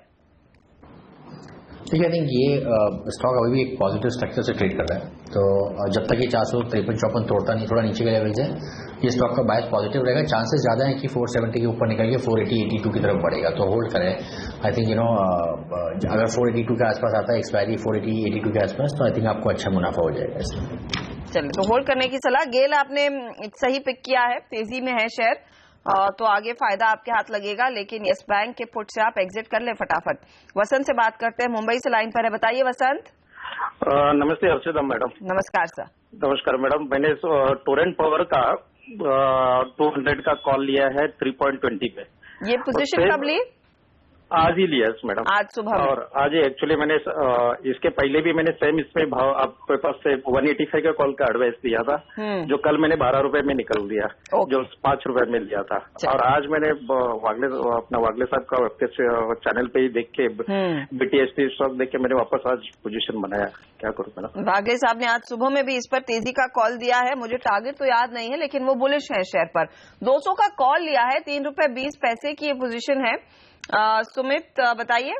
देखिए, आई थिंक ये स्टॉक अभी भी एक पॉजिटिव स्ट्रक्चर से ट्रेड कर रहा है, तो जब तक ये 453-54 तोड़ता नहीं, थोड़ा नीचे के लेवल से ये स्टॉक का बायस पॉजिटिव रहेगा। चांसेस ज्यादा है कि 470 के ऊपर निकल के 480-82 की तरफ बढ़ेगा, तो होल्ड करें। आई थिंक अगर 482 के आसपास आता है एक्सपायरी 480-82 के आसपास, तो आई थिंक आपको अच्छा मुनाफा हो जाएगा इसमें। चलिए, तो होल्ड करने की सलाह। गेल आपने एक सही पिक किया है, तेजी में है शेयर, तो आगे फायदा आपके हाथ लगेगा, लेकिन यस बैंक के पुट से आप एग्जिट कर ले फटाफट। वसंत से बात करते हैं, मुंबई से लाइन पर है, बताइए वसंत। नमस्ते हर्षिता मैडम। नमस्कार सर। नमस्कार मैडम, मैंने टोरेंट पावर का 200 का कॉल लिया है 3.20 पे। ये पोजीशन कब ली? आज ही लिया मैडम, आज सुबह। और आज एक्चुअली मैंने इसके पहले भी मैंने सेम इसमें भाव आपके पास से 185 का कॉल का एडवाइस दिया था, जो कल मैंने 12 रुपए में निकल दिया, जो 5 रुपए में लिया था। और आज मैंने वागले साहब का चैनल पे ही देख के BTST स्टॉक देख के मैंने वापस आज पोजीशन बनाया। क्या करूं मैडम? वागले साहब ने आज सुबह में भी इस पर तेजी का कॉल दिया है, मुझे टारगेट तो याद नहीं है, लेकिन वो बुलिश है शेयर पर। 200 का कॉल लिया है, 3 रुपए 20 पैसे की ये पोजीशन है। सुमित बताइए।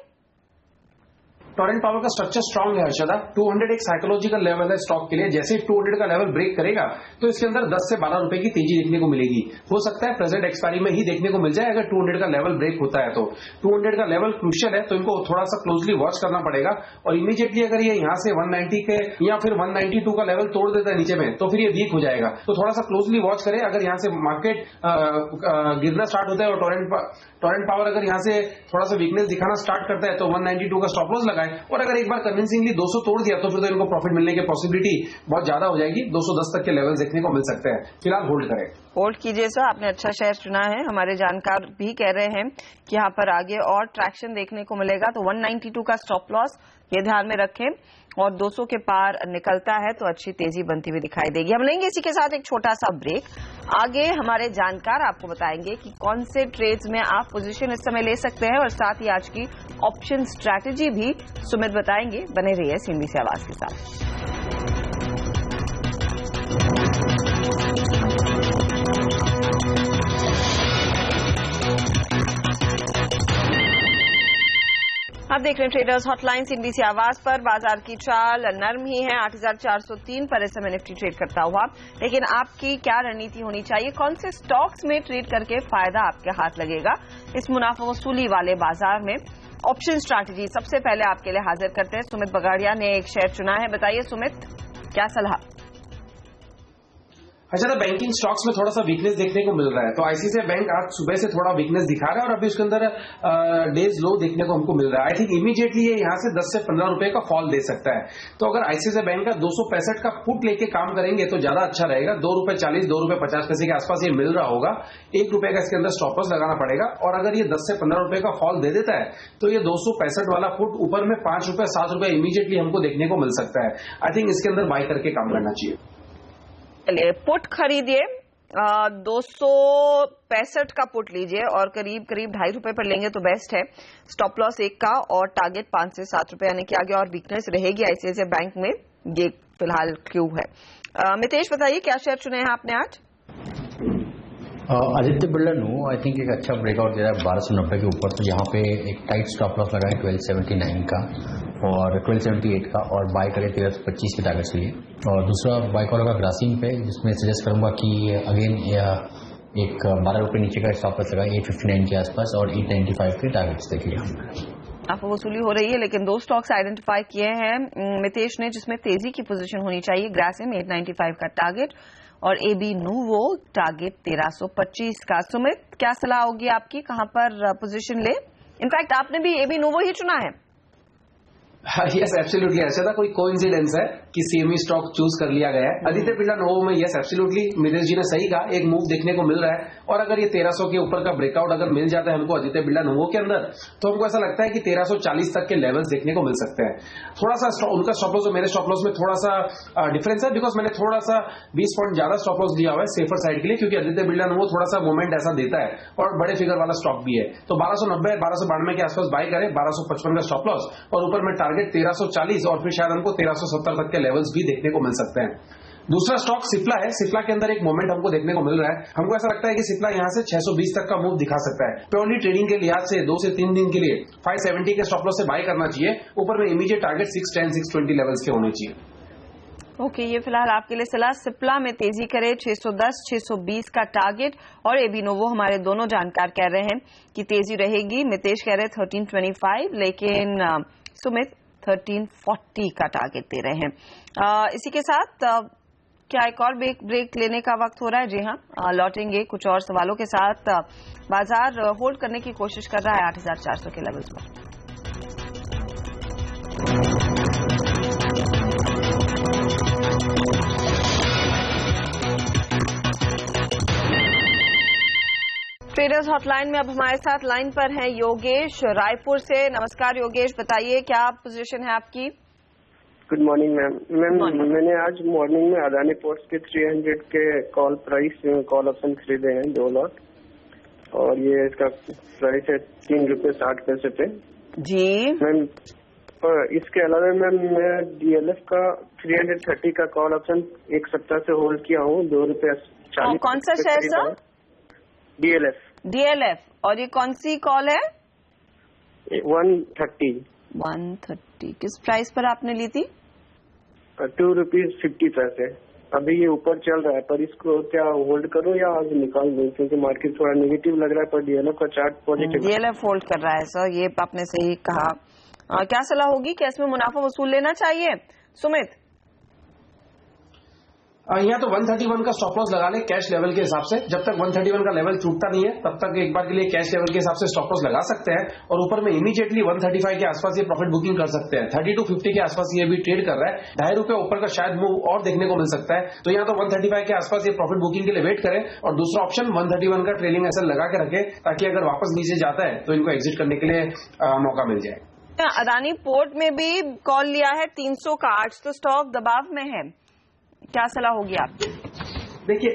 टोरेंट पावर का स्ट्रक्चर स्ट्रांग है हर्षदा। 200 एक साइकोलॉजिकल लेवल है स्टॉक के लिए, जैसे 200 का लेवल ब्रेक करेगा तो इसके अंदर 10 से 12 रुपए की तेजी देखने को मिलेगी। हो सकता है प्रेजेंट एक्सपायरी में ही देखने को मिल जाए अगर 200 का लेवल ब्रेक होता है तो। 200 का लेवल क्रूशियल है, तो इनको थोड़ा सा क्लोजली वॉच करना पड़ेगा। और इमीडिएटली अगर ये यहाँ से 190 के या फिर 192 का लेवल तोड़ देता है नीचे में, तो फिर ये वीक हो जाएगा। तो थोड़ा सा क्लोजली वॉच करें। अगर यहाँ से मार्केट गिरना स्टार्ट होता है और टोरेंट पावर अगर यहाँ से थोड़ा सा वीकनेस दिखाना स्टार्ट करता है, तो 192 का स्टॉप लॉस लगाएं। और अगर एक बार कन्विंसिंगली 200 तोड़ दिया तो फिर तो इनको प्रॉफिट मिलने की पॉसिबिलिटी बहुत ज्यादा हो जाएगी। 210 तक के लेवल देखने को मिल सकते हैं। फिलहाल होल्ड करें। होल्ड कीजिए सर, आपने अच्छा शेयर चुना है। हमारे जानकार भी कह रहे हैं कि यहाँ पर आगे और ट्रैक्शन देखने को मिलेगा, तो 192 का स्टॉप लॉस ये ध्यान में रखें, और 200 के पार निकलता है तो अच्छी तेजी बनती हुई दिखाई देगी। हम लेंगे इसी के साथ एक छोटा सा ब्रेक। आगे हमारे जानकार आपको बताएंगे कि कौन से ट्रेड्स में आप पोजीशन इस समय ले सकते हैं, और साथ ही आज की ऑप्शन स्ट्रैटेजी भी सुमित बताएंगे। बने रहिए CNBC आवाज के साथ। आप देख रहे हैं ट्रेडर्स हॉटलाइन CNBC आवाज पर। बाजार की चाल नरम ही है, 8403 पर इस समय निफ्टी ट्रेड करता हुआ। लेकिन आपकी क्या रणनीति होनी चाहिए, कौन से स्टॉक्स में ट्रेड करके फायदा आपके हाथ लगेगा इस मुनाफा वसूली वाले बाजार में? ऑप्शन स्ट्रैटेजी सबसे पहले आपके लिए हाजिर करते हैं। सुमित बगाड़िया ने एक शेयर चुना है, बताइए सुमित क्या सलाह? अच्छा, बैंकिंग स्टॉक्स में थोड़ा सा वीकनेस देखने को मिल रहा है, तो ICICI बैंक आज सुबह से थोड़ा वीकनेस दिखा रहा है और अभी उसके अंदर डेज लो देखने को हमको मिल रहा है। आई थिंक इमीडिएटली ये यहाँ से 10 से 15 रुपए का फॉल दे सकता है। तो अगर ICICI बैंक का 265 का पुट लेके काम करेंगे तो ज्यादा अच्छा रहेगा। ₹2.40, ₹2.50 के आसपास ये मिल रहा होगा। ₹1 का इसके अंदर स्टॉप लॉस लगाना पड़ेगा। और अगर ये 10 से 15 रुपए का फॉल दे देता है तो ये 265 वाला पुट ऊपर में ₹5, ₹7 इमीडिएटली हमको देखने को मिल सकता है। आई थिंक इसके अंदर बाय करके काम करना चाहिए। चलिए, पुट खरीदिए, 265 का पुट लीजिए और करीब ₹2.5 पर लेंगे तो बेस्ट है। स्टॉप लॉस 1 का और टारगेट 5 से 7 रुपए, यानी कि आगे और वीकनेस रहेगी ICICI बैंक में। ये फिलहाल क्यों है? मितेश बताइए क्या शेयर चुने हैं आपने आज? Aditya Birla no, I think एक अच्छा ब्रेकआउट दे रहा है 1290 के ऊपर, तो यहाँ पे एक टाइट स्टॉप लॉस लगा है 1279 का और 1278 का, और बाय करें 1325 के टारगेट के लिए। और दूसरा बाय करेगा ग्रासिम पे, जिसमें सजेस्ट करूंगा कि अगेन एक 12 रुपए नीचे का स्टॉप लॉस लगा 859 के आसपास और 895 के टारगेट्स देखिए। आपको वसूली हो रही है, लेकिन 2 स्टॉक्स आइडेंटिफाई किए हैं मितेश ने जिसमें तेजी की पोजीशन होनी चाहिए। ग्रासिम 895 का टारगेट और AB नूवो टारगेट 1325 का। सुमित क्या सलाह होगी आपकी, कहां पर पोजीशन ले? इनफैक्ट आपने भी AB नूवो ही चुना है। यस एब्सोल्युटली, ऐसा कोई कोइंसिडेंस है कि CME स्टॉक चूज कर लिया गया है आदित्य बिरला नोवो में? यस एब्सोल्युटली, मितेश जी ने सही कहा, एक मूव देखने को मिल रहा है। और अगर ये 1300 के ऊपर का ब्रेकआउट अगर मिल जाता है हमको आदित्य बिरला नोवो के अंदर, तो हमको ऐसा लगता है कि 1340 तक के लेवल्स देखने को मिल सकते हैं। थोड़ा सा उनका स्टॉप लॉस और मेरे स्टॉप लॉस में थोड़ा सा डिफरेंस है, बिकॉज मैंने थोड़ा सा 20 पॉइंट ज्यादा स्टॉप लॉस लिया हुआ है सेफर साइड के लिए, क्योंकि आदित्य बिरला नोवो थोड़ा सा मोमेंट ऐसा देता है और बड़े फिगर वाला स्टॉक भी है। तो 1290 1292 के आसपास बाय करें, 1255 का स्टॉप लॉस और ऊपर में टारगेट 1340 और फिर शायद हमको 1370 तक के लेवल्स भी देखने को मिल सकते हैं। दूसरा स्टॉक सिप्ला है। सिप्ला के अंदर एक मोमेंट हमको देखने को मिल रहा है। हमको ऐसा लगता है कि सिप्ला यहां से 620 तक का मूव दिखा सकता है। प्योरली ट्रेडिंग के लिहाज से 2 से 3 दिन के लिए 570 के स्टॉप लॉस से बाय करना चाहिए। ऊपर में इमीडिएट टारगेट 610 620 लेवल्स के होने चाहिए। ओके, ये फिलहाल आपके लिए सलाह। सिप्ला में तेजी करे, 610 620 का टारगेट। और एबिनोवो हमारे दोनों जानकार कह रहे हैं कि तेजी रहेगी। नितेश कह रहे 1325, लेकिन सुमित 1340 का टारगेट दे रहे हैं। इसी के साथ क्या एक और ब्रेक लेने का वक्त हो रहा है? जी हाँ, लौटेंगे कुछ और सवालों के साथ। बाजार होल्ड करने की कोशिश कर रहा है 8400 के लेवल्स पर। ट्रेडर्स हॉटलाइन में अब हमारे साथ लाइन पर हैं योगेश रायपुर से। नमस्कार योगेश, बताइए क्या पोजीशन है आपकी? Good morning ma'am. मैंने आज मॉर्निंग में अदानी पोर्ट्स के 300 के कॉल ऑप्शन खरीदे हैं 2 लॉट, और ये इसका प्राइस है 3 रुपये 60 पैसे पे जी मैम। इसके अलावा मैम मैं DLF का 330 का कॉल ऑप्शन 1 सप्ताह से होल्ड किया हूँ 2 रुपये 40। कौन सा शेयर सर? DLF। और ये कौन सी कॉल है? 130। किस प्राइस पर आपने ली थी? 2 रुपीज 50 पैसे। अभी ये ऊपर चल रहा है, पर इसको क्या होल्ड करूं या आज निकाल दूं, क्योंकि मार्केट थोड़ा नेगेटिव लग रहा है, पर DLF का चार्ट पॉजिटिव। DLF होल्ड कर रहा है सर, ये आपने सही कहा। क्या सलाह होगी कि इसमें मुनाफा वसूल लेना चाहिए? सुमित? यहाँ तो 131 का स्टॉप लॉस लगा ले कैश लेवल के हिसाब से। जब तक 131 का लेवल टूटता नहीं है तब तक एक बार के लिए कैश लेवल के हिसाब से स्टॉप लॉस लगा सकते हैं, और ऊपर में इमीडिएटली 135 के आसपास ये प्रॉफिट बुकिंग कर सकते हैं। 3250 के आसपास ये भी ट्रेड कर रहा है। ₹2.5 ऊपर का शायद मूव और देखने को मिल सकता है। तो यहाँ तो 135 के आसपास ये प्रॉफिट बुकिंग के लिए वेट करें, और दूसरा ऑप्शन 131 का ट्रेलिंग एसएल लगा के रखे, ताकि अगर वापस नीचे जाता है तो इनको एग्जिट करने के लिए मौका मिल जाए। अदानी पोर्ट में भी कॉल लिया है 300 का, आज तो स्टॉक दबाव में है, क्या सलाह होगी आपकी? देखिए,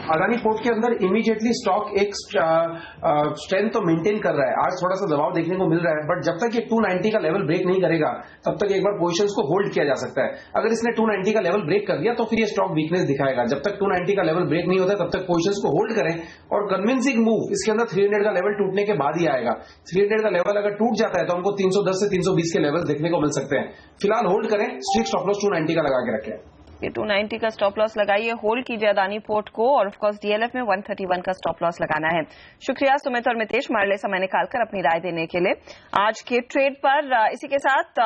अदानी पोर्ट के अंदर इमीडिएटली स्टॉक एक स्ट्रेंथ तो मेंटेन कर रहा है। आज थोड़ा सा दबाव देखने को मिल रहा है, बट जब तक ये 290 का लेवल ब्रेक नहीं करेगा तब तक एक बार पोजीशंस को होल्ड किया जा सकता है। अगर इसने 290 का लेवल ब्रेक कर दिया तो फिर ये स्टॉक वीकनेस दिखाएगा। जब तक 290 का लेवल ब्रेक नहीं होता तब तक पोजीशंस को होल्ड करें, और कन्विंसिंग मूव इसके अंदर 300 का लेवल टूटने के बाद ही आएगा। 300 का लेवल अगर टूट जाता है तो हमको 310 से 320 के लेवल देखने को मिल सकते हैं। फिलहाल होल्ड करें, स्ट्रिक्ट स्टॉप लॉस 290 का लगा के रखें। ये 290 का स्टॉप लॉस लगाइए, होल्ड कीजिए अदानी पोर्ट को, और ऑफ कोर्स DLF में 131 का स्टॉप लॉस लगाना है। शुक्रिया सुमित और मितेश हमारे लिए समय निकालकर अपनी राय देने के लिए आज के ट्रेड पर। इसी के साथ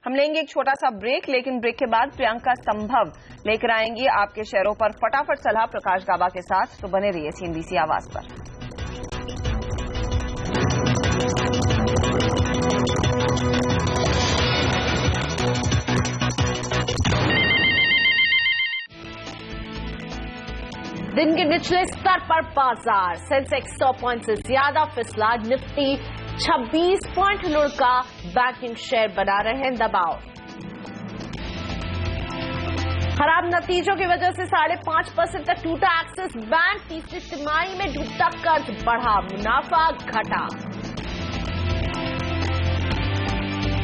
हम लेंगे एक छोटा सा ब्रेक, लेकिन ब्रेक के बाद प्रियंका संभव लेकर आएंगी आपके शेयरों पर फटाफट सलाह प्रकाश गाबा के साथ। तो बने रहिए CNBC आवाज पर। दिन के निचले स्तर पर बाजार, सेंसेक्स 100 पॉइंट से ज्यादा फिसला, निफ्टी 26 पॉइंट लुढ़का, बैंकिंग शेयर बना रहे हैं दबाव। खराब नतीजों की वजह से 5.5% तक टूटा एक्सिस बैंक, तीसरी तिमाही में डूबता कर्ज बढ़ा, मुनाफा घटा।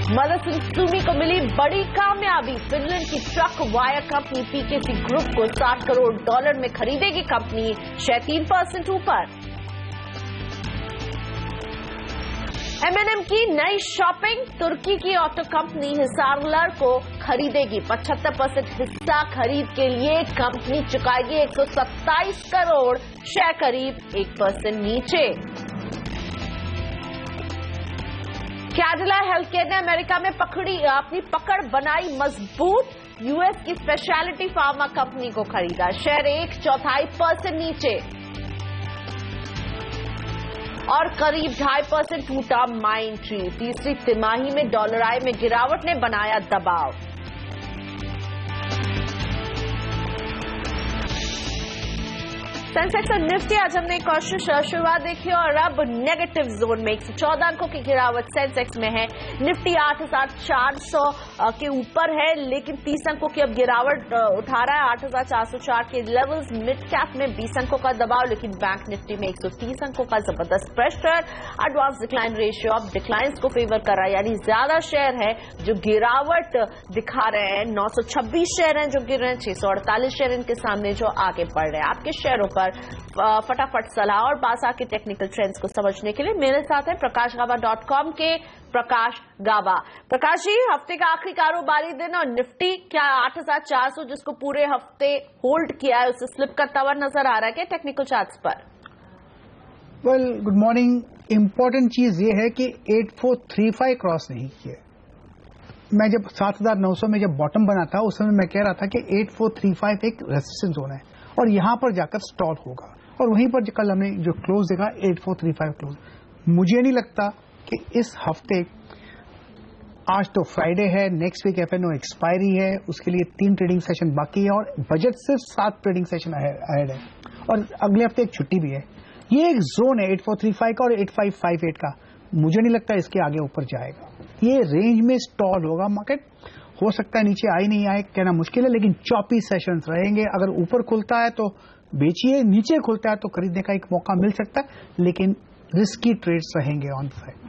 मदसुमी को मिली बड़ी कामयाबी, फिनलैंड की truck wire company PKC group को $60 करोड़ में खरीदेगी कंपनी, शेयर 3% ऊपर। M&M की नई शॉपिंग, तुर्की की ऑटो कंपनी हिसारलर को खरीदेगी, 75% हिस्सा खरीद के लिए कंपनी चुकाएगी 127 करोड़, शेयर करीब 1% नीचे। कैडिला हेल्थकेयर ने अमेरिका में अपनी पकड़ बनाई मजबूत, यूएस की स्पेशलिटी फार्मा कंपनी को खरीदा, शेयर 1/4% नीचे, और करीब 2.5% टूटा माइंट्री, तीसरी तिमाही में $I में गिरावट ने बनाया दबाव। सेंसेक्स और निफ्टी आज हमने एक कोशिश शुरुआत देखी और अब नेगेटिव जोन में 114 अंकों की गिरावट सेंसेक्स में है। निफ्टी 8,400 के ऊपर है, लेकिन 30 अंकों की अब गिरावट उठा रहा है। 8,404 के लेवल्स। मिड कैप में 20 अंकों का दबाव, लेकिन बैंक निफ्टी में 130 अंकों का जबरदस्त प्रेशर। एडवांस डिक्लाइन रेशियो अब डिक्लाइंस को फेवर कर रहा है, यानी ज्यादा शेयर है जो गिरावट दिखा रहे हैं। 926 शेयर हैं जो गिर रहे हैं, 648 शेयर इनके सामने जो आगे बढ़ रहे हैं। आपके शेयरों पर फटाफट सलाह और बाजार के टेक्निकल ट्रेंड्स को समझने के लिए मेरे साथ है प्रकाशगावा.com के प्रकाश गावा। प्रकाश जी, हफ्ते का आखिरी कारोबारी दिन और निफ्टी क्या 8,400 जिसको पूरे हफ्ते होल्ड किया है उससे स्लिप करता हुआ नजर आ रहा है क्या टेक्निकल चार्ट्स पर? Well, good morning. इंपॉर्टेंट चीज ये है कि 8435 क्रॉस नहीं किए। मैं जब 7,900 में जब बॉटम बना था उस समय मैं कह रहा था कि 8435 एक रेजिस्टेंस जोन है और यहां पर जाकर स्टॉल होगा, और वहीं पर कल हमने जो क्लोज देखा 8435 क्लोज। मुझे नहीं लगता कि इस हफ्ते, आज तो फ्राइडे है, नेक्स्ट वीक F&O एक्सपायरी है, उसके लिए 3 ट्रेडिंग सेशन बाकी है और बजट सिर्फ 7 ट्रेडिंग सेशन अहेड है और अगले हफ्ते एक छुट्टी भी है। ये एक जोन है 8435 का और 8558 का। मुझे नहीं लगता इसके आगे ऊपर जाएगा। ये रेंज में स्टॉल होगा मार्केट। हो सकता है नीचे आई नहीं आए, कहना मुश्किल है, लेकिन चॉपी सेशंस रहेंगे। अगर ऊपर खुलता है तो बेचिए, नीचे खुलता है तो खरीदने का एक मौका मिल सकता है, लेकिन रिस्की ट्रेड्स रहेंगे ऑन साइड।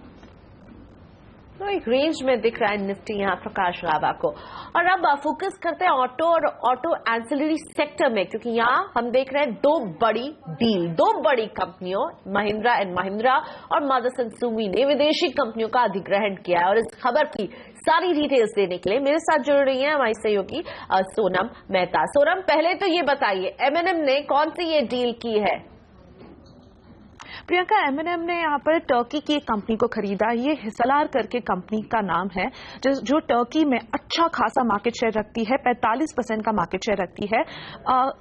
तो एक रेंज में दिख रहा है निफ्टी यहाँ प्रकाश गावा को। और अब फोकस करते हैं ऑटो और ऑटो एंसिलरी सेक्टर में, क्योंकि यहाँ हम देख रहे हैं 2 बड़ी डील, 2 बड़ी कंपनियों महिंद्रा एंड महिंद्रा और मदरसन सुमी ने विदेशी कंपनियों का अधिग्रहण किया है। और इस खबर की सारी डिटेल्स देने के लिए मेरे साथ जुड़ रही हैं हमारी सहयोगी सोनम मेहता। सोनम, पहले तो ये बताइए M&M ने कौन सी ये डील की है? प्रियंका, M&M ने यहाँ पर टर्की की एक कंपनी को खरीदा। ये हिसलार करके कंपनी का नाम है, जो टर्की में अच्छा खासा मार्केट शेयर रखती है, 45% का मार्केट शेयर रखती है।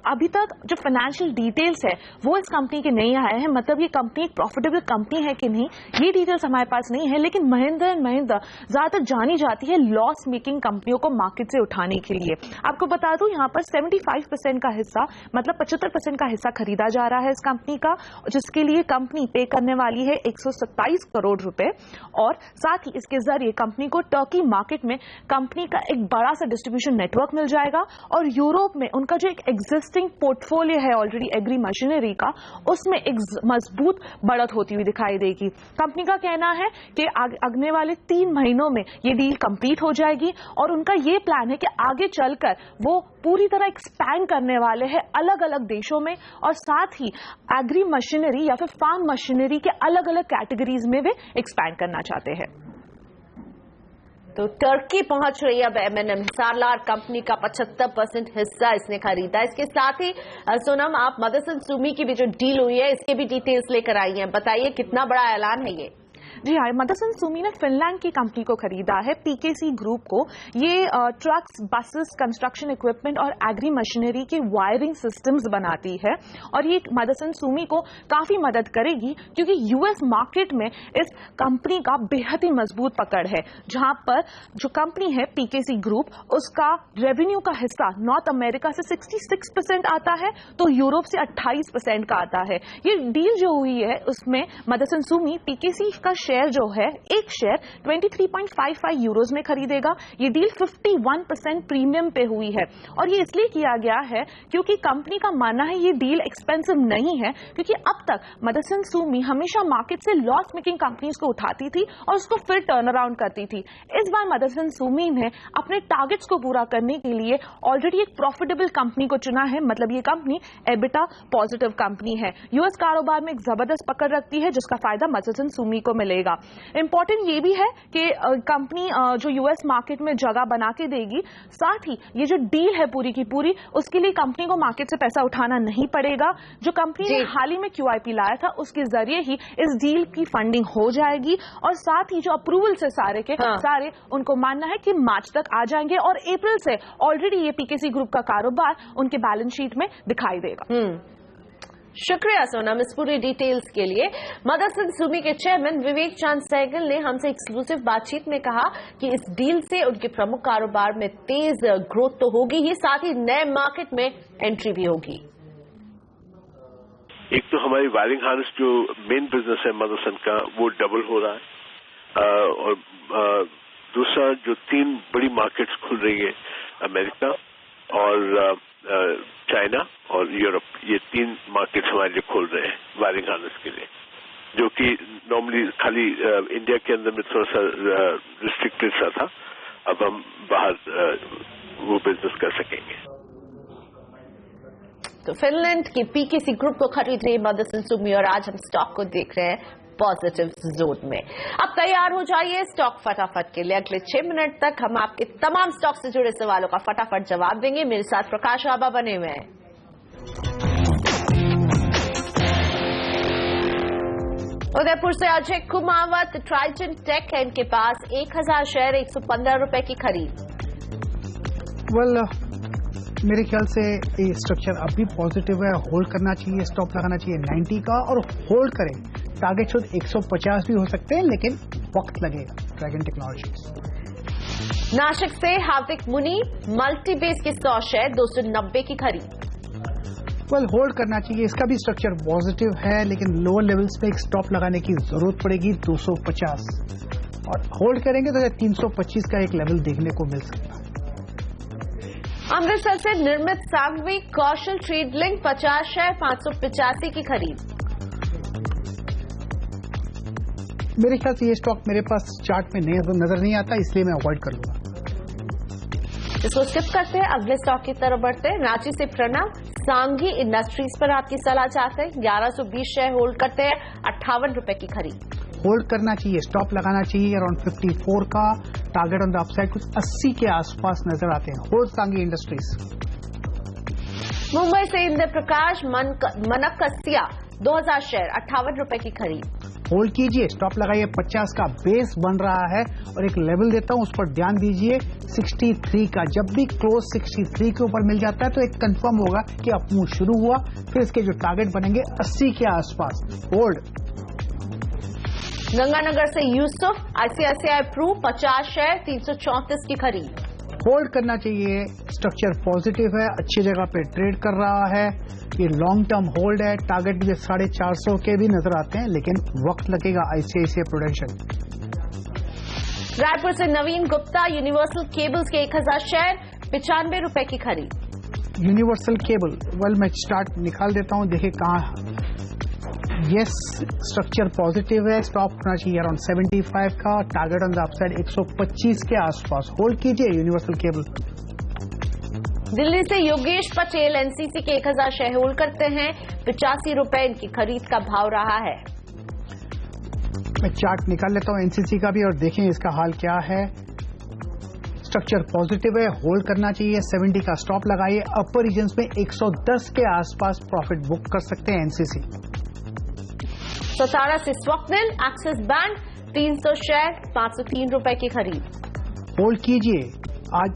अभी तक जो फाइनेंशियल डिटेल्स है वो इस कंपनी के नहीं आए हैं, मतलब ये कंपनी एक प्रॉफिटेबल कंपनी है कि नहीं ये डिटेल्स हमारे पास नहीं है। लेकिन महिंद्रा एंड महिंद्रा ज्यादातर जानी जाती है लॉस मेकिंग कंपनियों को मार्केट से उठाने के लिए। आपको बता दूं यहाँ पर 75% का हिस्सा, मतलब 75% का हिस्सा खरीदा जा रहा है इस कंपनी का, जिसके लिए कंपनी पे करने वाली है 127 करोड़ रुपए। और साथ ही इसके जरिए कंपनी को टर्की मार्केट में कंपनी का एक बड़ा सा डिस्ट्रीब्यूशन नेटवर्क मिल जाएगा और यूरोप में उनका जो एक एग्जिस्टिंग पोर्टफोलियो है ऑलरेडी एग्री मशीनरी का, उसमें एक मजबूत बढ़त होती हुई दिखाई देगी। कंपनी का कहना है कि आगने वाले 3 महीनों में ये डील कंप्लीट हो जाएगी और उनका ये प्लान है कि आगे चलकर वो पूरी तरह एक्सपैंड करने वाले हैं अलग अलग देशों में, और साथ ही एग्री मशीनरी या फिर फार्म मशीनरी के अलग अलग कैटेगरीज में वे एक्सपैंड करना चाहते हैं। तो टर्की पहुंच रही है अब M&M। हिसारलार कंपनी का 75% हिस्सा इसने खरीदा। इसके साथ ही सोनम, आप मदरसन सुमी की भी जो डील हुई है इसके भी डिटेल्स लेकर आई हैं, बताइए कितना बड़ा ऐलान है ये? जी हाँ, मदरसन सुमी ने फिनलैंड की कंपनी को खरीदा है, PKC ग्रुप को। ये ट्रक्स, बसेस, कंस्ट्रक्शन इक्विपमेंट और एग्री मशीनरी के वायरिंग सिस्टम्स बनाती है और ये मदरसन सुमी को काफी मदद करेगी क्योंकि US मार्केट में इस कंपनी का बेहद ही मजबूत पकड़ है, जहां पर जो कंपनी है PKC ग्रुप, उसका रेवेन्यू का हिस्सा नॉर्थ अमेरिका से 66% आता है तो यूरोप से 28% का आता है। ये डील जो हुई है उसमें मदरसन सुमी PKC का शेयर जो है, एक शेयर 23.55 यूरोज में खरीदेगा। ये डील 51% प्रीमियम पे हुई है और ये इसलिए किया गया है क्योंकि कंपनी का मानना है ये डील एक्सपेंसिव नहीं है, क्योंकि अब तक मदरसन सुमी हमेशा मार्केट से लॉस मेकिंग कंपनीज को उठाती थी और उसको फिर टर्न अराउंड करती थी। इस बार मदरसन सुमी ने अपने टारगेट्स को पूरा करने के लिए ऑलरेडी एक प्रॉफिटेबल कंपनी को चुना है, मतलब ये कंपनी एबिटा पॉजिटिव कंपनी है, US कारोबार में एक जबरदस्त पकड़ रखती है जिसका फायदा मदरसन सुमी को मिलेगा। इंपॉर्टेंट ये भी है कि कंपनी जो US मार्केट में जगह बना के देगी, साथ ही ये जो डील है पूरी की पूरी, उसके लिए कंपनी को मार्केट से पैसा उठाना नहीं पड़ेगा। जो कंपनी ने हाल ही में QIP लाया था उसके जरिए ही इस डील की फंडिंग हो जाएगी और साथ ही जो अप्रूवल से सारे के सारे उनको मानना है कि मार्च तक आ जाएंगे और अप्रैल से ऑलरेडी ये PKC ग्रुप का कारोबार उनके बैलेंस शीट में दिखाई देगा। शुक्रिया सोनम इस पूरी डिटेल्स के लिए। मदरसन सुमी के चेयरमैन विवेक चांद सहगल ने हमसे एक्सक्लूसिव बातचीत में कहा कि इस डील से उनके प्रमुख कारोबार में तेज ग्रोथ तो होगी ही, साथ ही नए मार्केट में एंट्री भी होगी। एक तो हमारी वायरिंग हार्नेस जो मेन बिजनेस है मदरसन का वो डबल हो रहा है और दूसरा जो 3 बड़ी मार्केट्स खुल रही है अमेरिका और चाइना और यूरोप, ये 3 मार्केट्स हमारे लिए खोल रहे हैं वायरिंग हार्नेस के लिए, जो कि नॉर्मली खाली इंडिया के अंदर में थोड़ा सा रिस्ट्रिक्टेड सा था। अब हम बाहर वो बिजनेस कर सकेंगे। तो फिनलैंड की पीकेसी ग्रुप को खरीद रही मदरसन सुमी और आज हम स्टॉक को देख रहे हैं पॉजिटिव जोन में। अब तैयार हो जाइए स्टॉक फटाफट के लिए। अगले 6 मिनट तक हम आपके तमाम स्टॉक से जुड़े सवालों का फटाफट जवाब देंगे। मेरे साथ प्रकाश आबा बने हुए हैं। उदयपुर से अजय कुमावत, ट्राइजन टेक है इनके पास 1000 शेयर 115 रुपए की खरीद। मेरे ख्याल से ये स्ट्रक्चर अब भी पॉजिटिव है, होल्ड करना चाहिए, स्टॉप लगाना चाहिए 90 का और होल्ड करें। टारगेट शुद्ध 150 भी हो सकते हैं लेकिन वक्त लगेगा। Dragon technologies. नासिक से हार्दिक मुनि, मल्टीबेस के 100 शेयर 290 की खरीद। होल्ड करना चाहिए, इसका भी स्ट्रक्चर पॉजिटिव है लेकिन लोअर लेवल्स पे एक स्टॉप लगाने की जरूरत पड़ेगी 250 और होल्ड करेंगे तो 325 का एक लेवल देखने को मिल सकता है। अमृतसर से निर्मित सांघवी कौशल ट्रेड लिंक 50 शेयर 585 की खरीद। मेरे ख्याल से ये स्टॉक मेरे पास चार्ट में नजर नहीं आता, इसलिए मैं अवॉइड कर लूंगा। इसको स्किप करते हैं, अगले स्टॉक की तरफ बढ़ते हैं। रांची से प्रणव, सांघी इंडस्ट्रीज पर आपकी सलाह चाहते हैं। 1120 शेयर होल्ड करते हैं, 58 रुपए की खरीद। होल्ड करना चाहिए, स्टॉप लगाना चाहिए अराउंड 54 का। टारगेट ऑन द अपसाइड कुछ 80 के आसपास नजर आते हैं। Hold Sanghi industries. मुंबई से इंद्र प्रकाश, मनकसिया 2000 शेयर 58 रुपए की खरीद। होल्ड कीजिए, स्टॉप लगाइए, 50 का बेस बन रहा है और एक लेवल देता हूं उस पर ध्यान दीजिए 63 का। जब भी क्लोज 63 के ऊपर मिल जाता है तो एक कंफर्म होगा कि अपमूव शुरू हुआ। फिर इसके जो टारगेट बनेंगे 80 के आसपास। होल्ड। गंगानगर से यूसुफ, आईसीआईसीआई प्रू 50 शेयर 334 की खरीद। होल्ड करना चाहिए, स्ट्रक्चर पॉजिटिव है, अच्छी जगह पे ट्रेड कर रहा है, ये लॉन्ग टर्म होल्ड है। टारगेट भी 450 के भी नजर आते हैं लेकिन वक्त लगेगा। ICICI prudential. रायपुर से नवीन गुप्ता, यूनिवर्सल केबल्स के 1000 शेयर 95 रुपए की खरीद। यूनिवर्सल केबल, मैं स्टार्ट निकाल देता हूं, देखिए कहां। यस, स्ट्रक्चर पॉजिटिव है, स्टॉप होना चाहिए अराउंड 75 का। टारगेट ऑन द अपसाइड 125 के आसपास। होल्ड कीजिए यूनिवर्सल केबल। दिल्ली से योगेश पटेल, एनसीसी के 1000 शेयर होल्ड करते हैं, 85 रुपए इनकी खरीद का भाव रहा है। मैं चार्ट निकाल लेता हूं एनसीसी का भी और देखें इसका हाल क्या है। स्ट्रक्चर पॉजिटिव है, होल्ड करना चाहिए, 70 का स्टॉप लगाइए। अपर रीजन्स में 110 के आसपास प्रॉफिट बुक कर सकते हैं एनसीसी। सतारा से स्वप्निल, एक्सिस बैंक 300 शेयर 503 रुपए की खरीद। होल्ड कीजिए, आज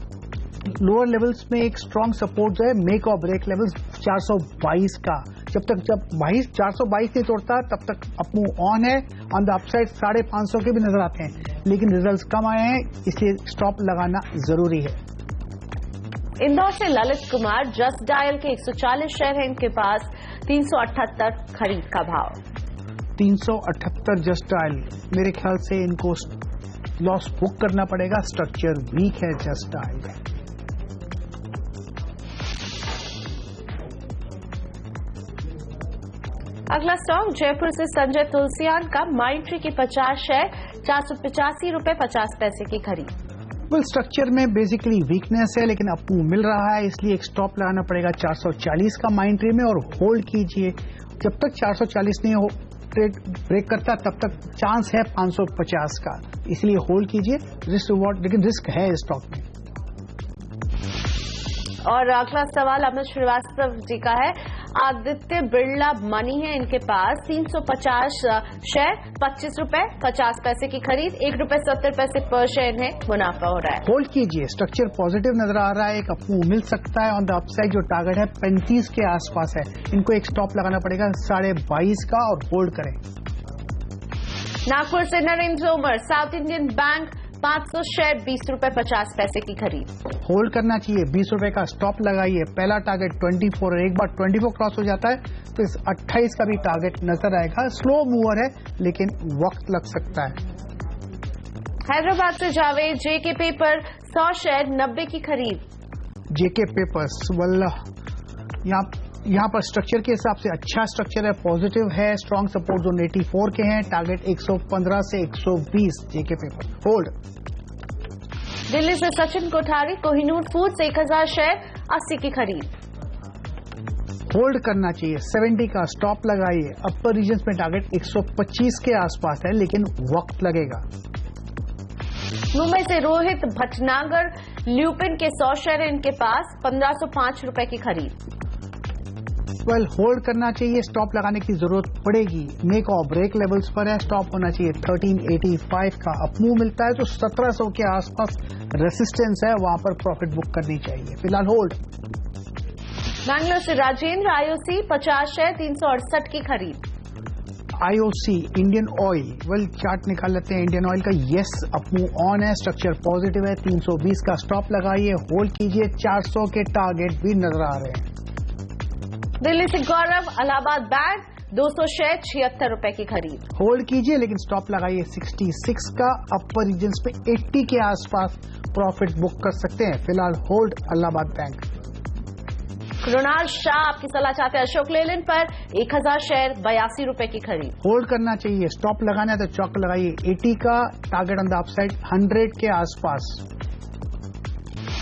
लोअर लेवल्स में एक स्ट्रॉन्ग सपोर्ट जो है मेक और ब्रेक लेवल्स 422 का। जब 422 नहीं तोड़ता तब तक अपमूव ऑन है। ऑन द अपसाइड 550 के भी नजर आते हैं लेकिन रिजल्ट्स कम आए हैं, इसलिए स्टॉप लगाना जरूरी है। इंदौर से ललित कुमार, जस्ट डायल के 140 शेयर है इनके पास, 378 खरीद का भाव। 378 जस्ट डायल, मेरे ख्याल से इनको लॉस बुक करना पड़ेगा। स्ट्रक्चर वीक है जस्ट डायल का। अगला स्टॉक जयपुर से संजय तुलसियान का, माइंट्री के 50 शेयर 485 रुपए 50 पैसे की खरीद। स्ट्रक्चर में बेसिकली वीकनेस है लेकिन अपमूव मिल रहा है, इसलिए एक स्टॉप लगाना पड़ेगा 440 का माइंट्री में और होल्ड कीजिए। जब तक 440 नहीं हो ट्रेड ब्रेक करता तब तक चांस है 550 का, इसलिए होल्ड कीजिए। रिस्क रिवॉर्ड, लेकिन रिस्क है स्टॉक में। और अगला सवाल अमित श्रीवास्तव जी का है। आदित्य बिरला मनी है इनके पास, 350 शेयर 25 रुपए 50 पैसे की खरीद, 1 रुपए 70 पैसे पर शेयर है मुनाफा हो रहा है। होल्ड कीजिए, स्ट्रक्चर पॉजिटिव नजर आ रहा है, एक अपमूव मिल सकता है। ऑन द अपसाइड जो टारगेट है 35 के आसपास है, इनको एक स्टॉप लगाना पड़ेगा 22.5 का और होल्ड करें। नागपुर से Narendra Tomar, south Indian bank 500 share 20 रुपए 50 पैसे की खरीद। होल्ड करना चाहिए, 20 रुपए का स्टॉप लगाइए। पहला टारगेट 24 और एक बार 24 क्रॉस हो जाता है तो इस 28 का भी टारगेट नजर आएगा। स्लो मूवर है लेकिन वक्त लग सकता है। हैदराबाद से जावेद, जेके पेपर 100 शेयर 90 की खरीद। जेके पेपर्स यहाँ पर स्ट्रक्चर के हिसाब से अच्छा स्ट्रक्चर है, पॉजिटिव है। स्ट्रॉन्ग सपोर्ट जोन 84 के हैं, टारगेट 115 से 120। जेके पेपर होल्ड। दिल्ली से सचिन कोठारी, कोहिनूर फूड्स 1000 शेयर 80 की खरीद। होल्ड करना चाहिए, 70 का स्टॉप लगाइए। अपर रीजन में टारगेट 125 के आसपास है लेकिन वक्त लगेगा। मुंबई से रोहित भटनागर, ल्यूपिन के 100 शेयर इनके पास 1505 रुपए की खरीद। होल्ड करना चाहिए, स्टॉप लगाने की जरूरत पड़ेगी। मेक और ब्रेक लेवल्स पर है, स्टॉप होना चाहिए 1385 का। अपमूव मिलता है तो 1700 के आसपास रेसिस्टेंस है, वहां पर प्रॉफिट बुक करनी चाहिए। फिलहाल होल्ड। बैंगलोर से राजेंद्र, आईओसी 50 शेयर 368 की खरीद। आईओसी इंडियन ऑयल, चार्ट निकाल लेते हैं इंडियन ऑयल का। यस, अपमूव ऑन है, स्ट्रक्चर पॉजिटिव है। 320 का स्टॉप लगाइए, होल्ड कीजिए। 400 के टारगेट भी नजर आ रहे हैं। दिल्ली से गौरव, इलाहाबाद बैंक 200 शेयर 76 रुपए की खरीद। होल्ड कीजिए लेकिन स्टॉप लगाइए 66 का। अपर रीजन पे 80 के आसपास प्रॉफिट बुक कर सकते हैं। फिलहाल होल्ड इलाहाबाद बैंक। कृणाल शाह आपकी सलाह चाहते हैं अशोक लेलैंड पर 1000 शेयर 82 रुपए की खरीद। होल्ड करना चाहिए, स्टॉप लगाना है तो चौक लगाइए 80 का। टारगेट ऑन द अपसाइड 100 के आसपास।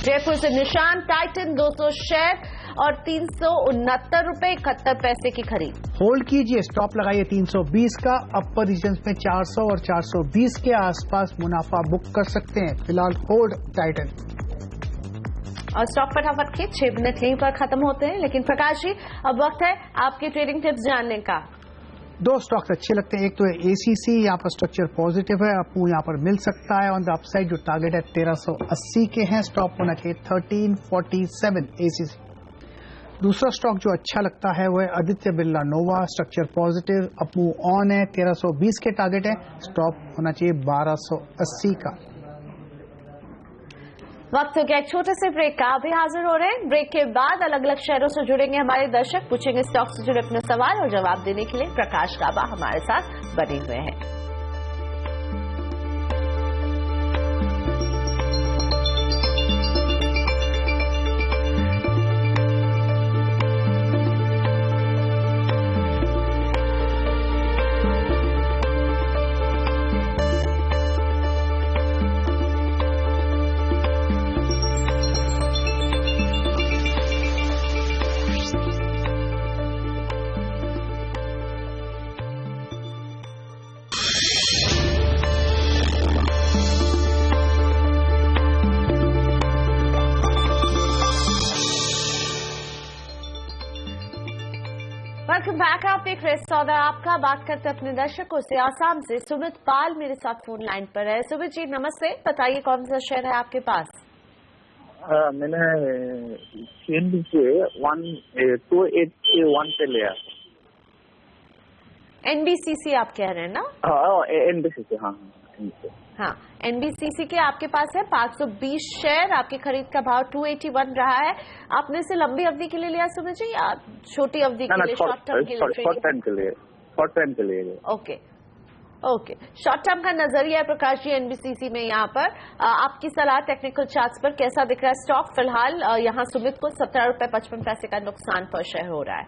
जयपुर से निशान, टाइटन 200 शेयर और 369 रुपए 71 पैसे की खरीद। होल्ड कीजिए, स्टॉप लगाइए 320 का। अपर रीजन में 400 और 420 के आसपास मुनाफा बुक कर सकते हैं। फिलहाल होल्ड टाइटन। और स्टॉक फटाफट के 6 मिनट यहीं पर खत्म होते हैं। लेकिन प्रकाश जी, अब वक्त है आपके ट्रेडिंग टिप्स जानने का। 2 स्टॉक्स अच्छे लगते हैं। एक तो है एसीसी, यहाँ पर स्ट्रक्चर पॉजिटिव है, आपको यहाँ पर मिल सकता है ऑन द अपसाइड। जो टारगेट है 1380 के हैं, स्टॉप होना चाहिए 1347 एसीसी। दूसरा स्टॉक जो अच्छा लगता है वह आदित्य बिरला नोवा, स्ट्रक्चर पॉजिटिव, अपमूव ऑन है। 1320 के टारगेट है, स्टॉप होना चाहिए 1280 का। वक्त हो गया एक छोटे से ब्रेक का। अभी हाजिर हो रहे हैं। ब्रेक के बाद अलग अलग शहरों से जुड़ेंगे हमारे दर्शक, पूछेंगे स्टॉक से जुड़े अपने सवाल और जवाब देने के लिए प्रकाश गाबा हमारे साथ बने हुए हैं। Welcome back. आप देख रहे सौदा आपका। बात करते अपने दर्शकों से। आसाम से सुमित पाल मेरे साथ फोन लाइन पर है। सुमित जी नमस्ते, बताइए कौन सा शेयर है आपके पास? मैंने CNBC 2881 पे लिया। NBCC आप कह रहे हैं ना? NBCC, हाँ। हाँ, NBCC के आपके पास है 520 शेयर। आपकी खरीद का भाव 281 रहा है। आपने इसे लंबी अवधि के लिए लिया सुमित जी या छोटी अवधि के लिए, शॉर्ट टर्म के लिए? शॉर्ट टाइम के लिए। ओके, शॉर्ट टर्म का नजरिया है प्रकाश जी NBCC में। यहाँ पर आपकी सलाह टेक्निकल चार्ट्स पर कैसा दिख रहा है स्टॉक? फिलहाल यहाँ सुमित को 17 रुपए 55 पैसे का नुकसान पर शेयर हो रहा है।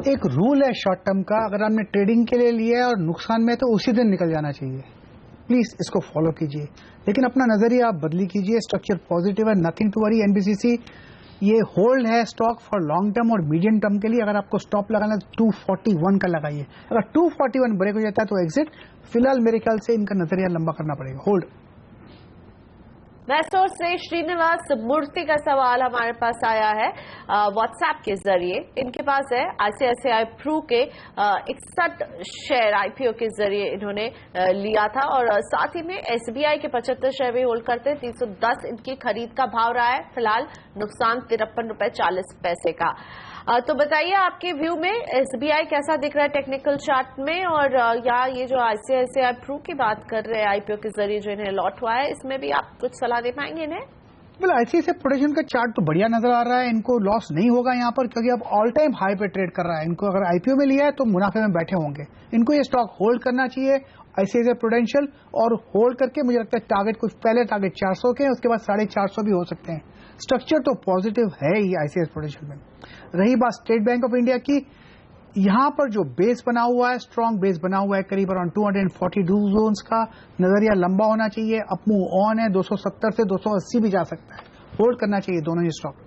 एक रूल है शॉर्ट टर्म का, अगर आपने ट्रेडिंग के लिए लिया है और नुकसान में तो उसी दिन निकल जाना चाहिए। प्लीज इसको फॉलो कीजिए, लेकिन अपना नजरिया आप बदली कीजिए। स्ट्रक्चर पॉजिटिव है, नथिंग टू वरी। NBCC ये होल्ड है स्टॉक फॉर लॉन्ग टर्म और मीडियम टर्म के लिए। अगर आपको स्टॉप लगाना है तो 241 का लगाइए। अगर 241 ब्रेक हो जाता है तो एग्जिट। फिलहाल मेरे ख्याल से इनका नजरिया लंबा करना पड़ेगा। होल्ड। मैसूर से श्रीनिवास मूर्ति का सवाल हमारे पास आया है व्हाट्सएप के जरिए। इनके पास है ICICI प्रू के 61 शेयर IPO के जरिए इन्होंने लिया था और साथ ही में SBI के 75 शेयर भी होल्ड करते हैं। 310 इनकी खरीद का भाव रहा है। फिलहाल नुकसान 53 रुपए 40 पैसे का। तो बताइए आपके व्यू में SBI कैसा दिख रहा है टेक्निकल चार्ट में, और या ये जो ICICI प्रू की बात कर रहे हैं IPO के जरिए जो इन्हें लॉट हुआ है, इसमें भी आप कुछ सलाह दे पाएंगे इन्हें? well, ICICI प्रोडक्शन का चार्ट तो बढ़िया नजर आ रहा है, इनको लॉस नहीं होगा यहाँ पर, क्योंकि अब ऑल टाइम हाई पे ट्रेड कर रहा है। इनको अगर IPO में लिया है तो मुनाफे में बैठे होंगे, इनको ये स्टॉक होल्ड करना चाहिए ICICI प्रूडेंशियल, और होल्ड करके मुझे लगता है टारगेट कुछ पहले टारगेट 400 के, उसके बाद 450 भी हो सकते हैं। स्ट्रक्चर तो पॉजिटिव है ही ICICI प्रूडेंशियल में। रही बात स्टेट बैंक ऑफ इंडिया की, यहां पर जो बेस बना हुआ है, स्ट्रांग बेस बना हुआ है, करीब अराउंड 242 जोन्स का, नजरिया लंबा होना चाहिए, अप मूव ऑन है, 270 से 280 भी जा सकता है, होल्ड करना चाहिए दोनों ही स्टॉक।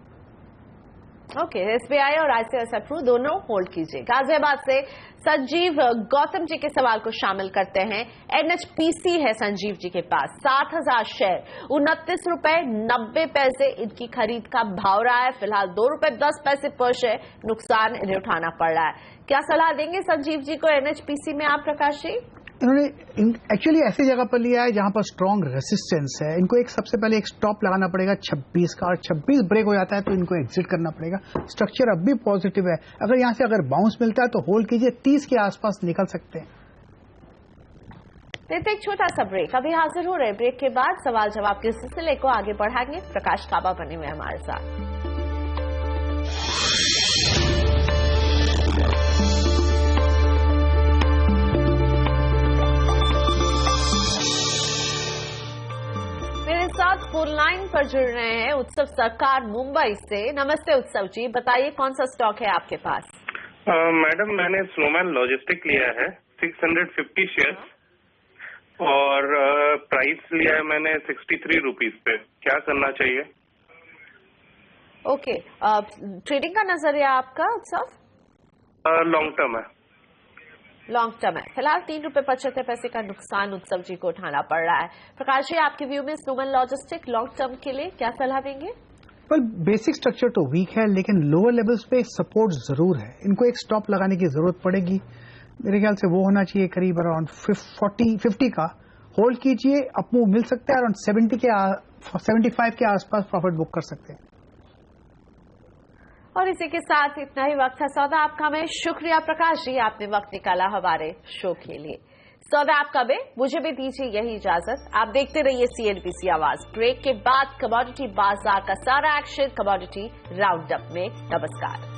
ओके, SBI और ICICI प्रू दोनों होल्ड कीजिए। गाजियाबाद से संजीव गौतम जी के सवाल को शामिल करते हैं। NHPC है संजीव जी के पास, 7,000 शेयर, 29 रुपए 90 पैसे इनकी खरीद का भाव रहा है। फिलहाल 2 रुपए 10 पैसे पर शेयर नुकसान इन्हें उठाना पड़ रहा है। क्या सलाह देंगे संजीव जी को NHPC में आप, प्रकाश जी? इन्होंने एक्चुअली ऐसी जगह पर लिया है जहां पर स्ट्रांग रेसिस्टेंस है। इनको एक सबसे पहले एक स्टॉप लगाना पड़ेगा 26 का, और 26 ब्रेक हो जाता है तो इनको एग्जिट करना पड़ेगा। स्ट्रक्चर अब भी पॉजिटिव है, अगर यहां से अगर बाउंस मिलता है तो होल्ड कीजिए, 30 के आसपास निकल सकते हैं। लेते एक छोटा सा ब्रेक, अभी हाजिर हो रहे। ब्रेक के बाद सवाल जवाब के सिलसिले को आगे बढ़ाएंगे। प्रकाश काबा बने हुए हमारे साथ। साथ फोन लाइन पर जुड़ रहे हैं उत्सव सरकार मुंबई से। नमस्ते उत्सव जी, बताइए कौन सा स्टॉक है आपके पास? मैडम, मैंने स्नोमैन लॉजिस्टिक लिया है 650 शेयर, और प्राइस लिया है मैंने 63 रुपीज पे। क्या करना चाहिए? ओके, ट्रेडिंग का नजरिया आपका उत्सव? लॉन्ग टर्म है। लॉन्ग टर्म है। फिलहाल 3 रुपए 75 पैसे का नुकसान उत्सव जी को उठाना पड़ रहा है। प्रकाश जी, आपके व्यू में स्नोमैन लॉजिस्टिक लॉन्ग टर्म के लिए क्या सलाह देंगे? well, बेसिक स्ट्रक्चर तो वीक है, लेकिन लोअर लेवल्स पे सपोर्ट जरूर है। इनको एक स्टॉप लगाने की जरूरत पड़ेगी, मेरे ख्याल से वो होना चाहिए करीब अराउंड 50 का। होल्ड कीजिए, अप मूव मिल सकता है, अराउंड 75 के आसपास प्रॉफिट बुक कर सकते हैं। और इसी के साथ इतना ही वक्त है सौदा आपका में। शुक्रिया प्रकाश जी, आपने वक्त निकाला हमारे शो के लिए। सौदा आपका में, मुझे भी दीजिए यही इजाजत। आप देखते रहिए CNBC आवाज। ब्रेक के बाद कमोडिटी बाजार का सारा एक्शन कमोडिटी राउंड अप में। नमस्कार।